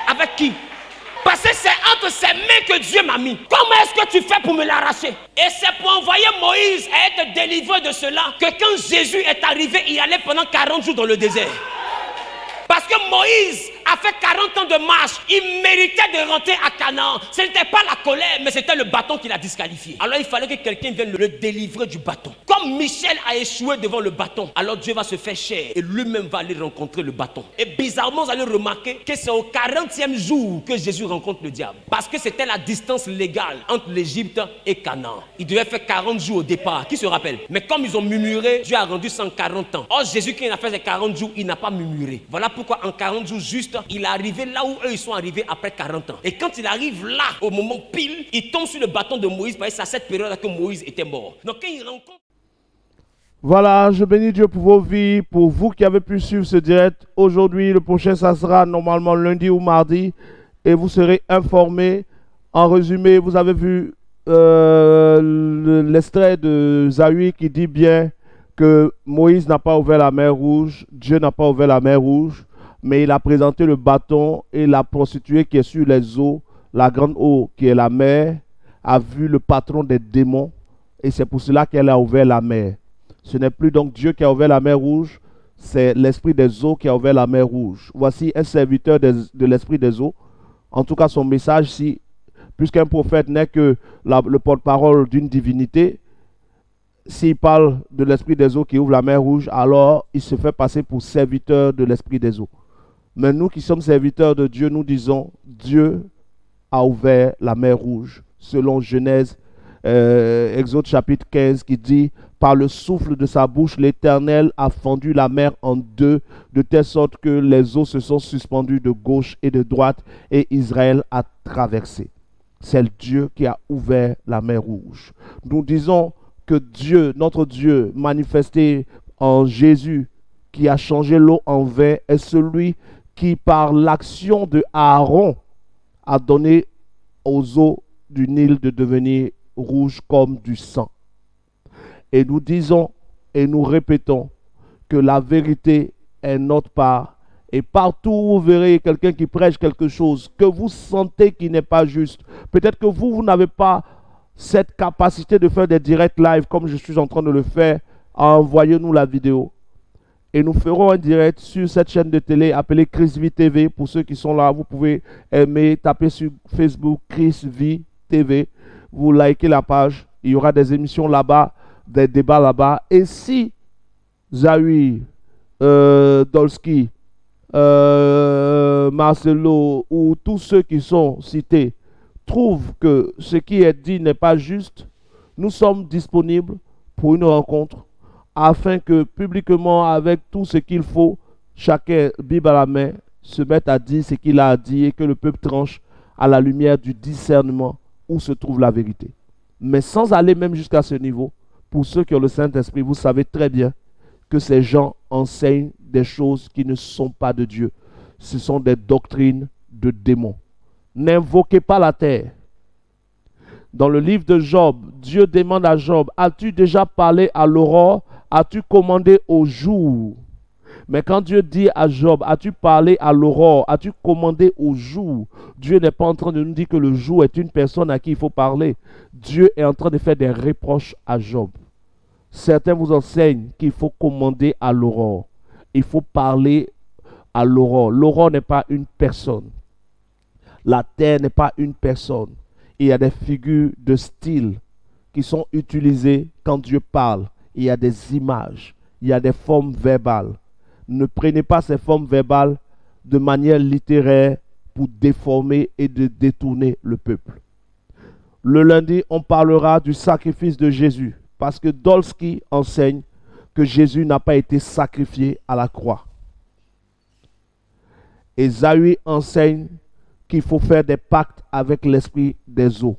Avec qui? Parce que c'est entre ses mains que Dieu m'a mis. Comment est-ce que tu fais pour me l'arracher? Et c'est pour envoyer Moïse à être délivré de cela que quand Jésus est arrivé, il allait pendant 40 jours dans le désert. Parce que Moïse a fait 40 ans de marche, il méritait de rentrer à Canaan. Ce n'était pas la colère, mais c'était le bâton qui l'a disqualifié. Alors il fallait que quelqu'un vienne le délivrer du bâton. Comme Michel a échoué devant le bâton, alors Dieu va se faire chair et lui-même va aller rencontrer le bâton. Et bizarrement, vous allez remarquer que c'est au 40e jour que Jésus rencontre le diable. Parce que c'était la distance légale entre l'Égypte et Canaan. Il devait faire 40 jours au départ. Qui se rappelle? Mais comme ils ont murmuré, Dieu a rendu 140 ans. Or, Jésus, qui a fait ces 40 jours, il n'a pas murmuré. Voilà pourquoi en 40 jours juste, il est arrivé là où eux ils sont arrivés après 40 ans. Et quand il arrive là, au moment pile, il tombe sur le bâton de Moïse, parce que c'est à cette période que Moïse était mort. Donc quand il rencontre... Voilà, je bénis Dieu pour vos vies, pour vous qui avez pu suivre ce direct. Aujourd'hui, le prochain, ça sera normalement lundi ou mardi. Et vous serez informés. En résumé, vous avez vu l'extrait de Zawi qui dit bien que Moïse n'a pas ouvert la mer Rouge, Dieu n'a pas ouvert la mer Rouge, mais il a présenté le bâton et la prostituée qui est sur les eaux, la grande eau qui est la mer, a vu le patron des démons et c'est pour cela qu'elle a ouvert la mer. Ce n'est plus donc Dieu qui a ouvert la mer Rouge, c'est l'esprit des eaux qui a ouvert la mer Rouge. Voici un serviteur de l'esprit des eaux. En tout cas, son message, si, puisqu'un prophète n'est que le porte-parole d'une divinité, s'il parle de l'esprit des eaux qui ouvre la mer Rouge, alors il se fait passer pour serviteur de l'esprit des eaux. Mais nous qui sommes serviteurs de Dieu, nous disons, Dieu a ouvert la mer Rouge, selon Genèse, Exode chapitre 15, qui dit, par le souffle de sa bouche, l'Éternel a fendu la mer en deux, de telle sorte que les eaux se sont suspendues de gauche et de droite, et Israël a traversé. C'est le Dieu qui a ouvert la mer Rouge. Nous disons que Dieu, notre Dieu, manifesté en Jésus, qui a changé l'eau en vin, est celui qui, par l'action de Aaron, a donné aux eaux du Nil de devenir rouges comme du sang. Et nous disons et nous répétons que la vérité est notre part. Et partout où vous verrez quelqu'un qui prêche quelque chose que vous sentez qui n'est pas juste, peut-être que vous n'avez pas cette capacité de faire des directs live comme je suis en train de le faire, envoyez-nous la vidéo. Et nous ferons un direct sur cette chaîne de télé appelée Chris V TV. Pour ceux qui sont là, vous pouvez aimer, taper sur Facebook Chris V TV. Vous likez la page. Il y aura des émissions là-bas, des débats là-bas. Et si Zawi, Dolski, Marcelo ou tous ceux qui sont cités trouvent que ce qui est dit n'est pas juste, nous sommes disponibles pour une rencontre afin que publiquement, avec tout ce qu'il faut, chacun, Bible à la main, se mette à dire ce qu'il a à dire et que le peuple tranche à la lumière du discernement où se trouve la vérité. Mais sans aller même jusqu'à ce niveau, pour ceux qui ont le Saint-Esprit, vous savez très bien que ces gens enseignent des choses qui ne sont pas de Dieu. Ce sont des doctrines de démons. N'invoquez pas la terre. Dans le livre de Job, Dieu demande à Job, as-tu déjà parlé à l'aurore? As-tu commandé au jour? Mais quand Dieu dit à Job, as-tu parlé à l'aurore? As-tu commandé au jour? Dieu n'est pas en train de nous dire que le jour est une personne à qui il faut parler. Dieu est en train de faire des reproches à Job. Certains vous enseignent qu'il faut commander à l'aurore. Il faut parler à l'aurore. L'aurore n'est pas une personne. La terre n'est pas une personne. Il y a des figures de style qui sont utilisées quand Dieu parle. Il y a des images. Il y a des formes verbales. Ne prenez pas ces formes verbales de manière littéraire pour déformer et de détourner le peuple. Le lundi, on parlera du sacrifice de Jésus. Parce que Dolski enseigne que Jésus n'a pas été sacrifié à la croix. Et Zawi enseigne qu'il faut faire des pactes avec l'esprit des eaux.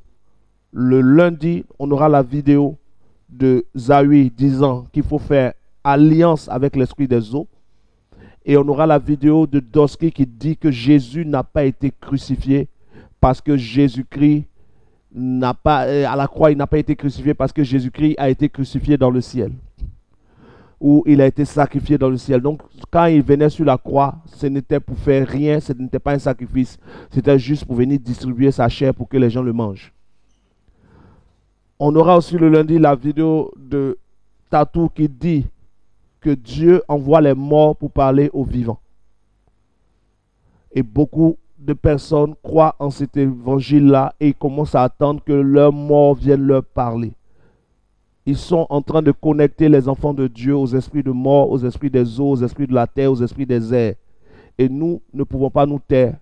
Le lundi, on aura la vidéo de Zawi disant qu'il faut faire alliance avec l'esprit des eaux. Et on aura la vidéo de Dolski qui dit que Jésus n'a pas été crucifié parce que Jésus-Christ n'a pas, à la croix, il n'a pas été crucifié parce que Jésus-Christ a été crucifié dans le ciel. Ou il a été sacrifié dans le ciel. Donc, quand il venait sur la croix, ce n'était pour faire rien, ce n'était pas un sacrifice. C'était juste pour venir distribuer sa chair pour que les gens le mangent. On aura aussi le lundi la vidéo de Tatou qui dit que Dieu envoie les morts pour parler aux vivants. Et beaucoup de personnes croient en cet évangile-là et commencent à attendre que leur mort vienne leur parler. Ils sont en train de connecter les enfants de Dieu aux esprits de mort, aux esprits des eaux, aux esprits de la terre, aux esprits des airs. Et nous ne pouvons pas nous taire.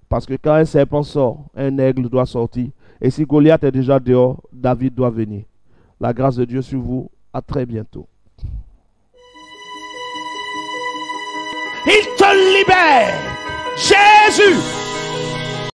Parce que quand un serpent sort, un aigle doit sortir. Et si Goliath est déjà dehors, David doit venir. La grâce de Dieu sur vous. À très bientôt. Il te libère.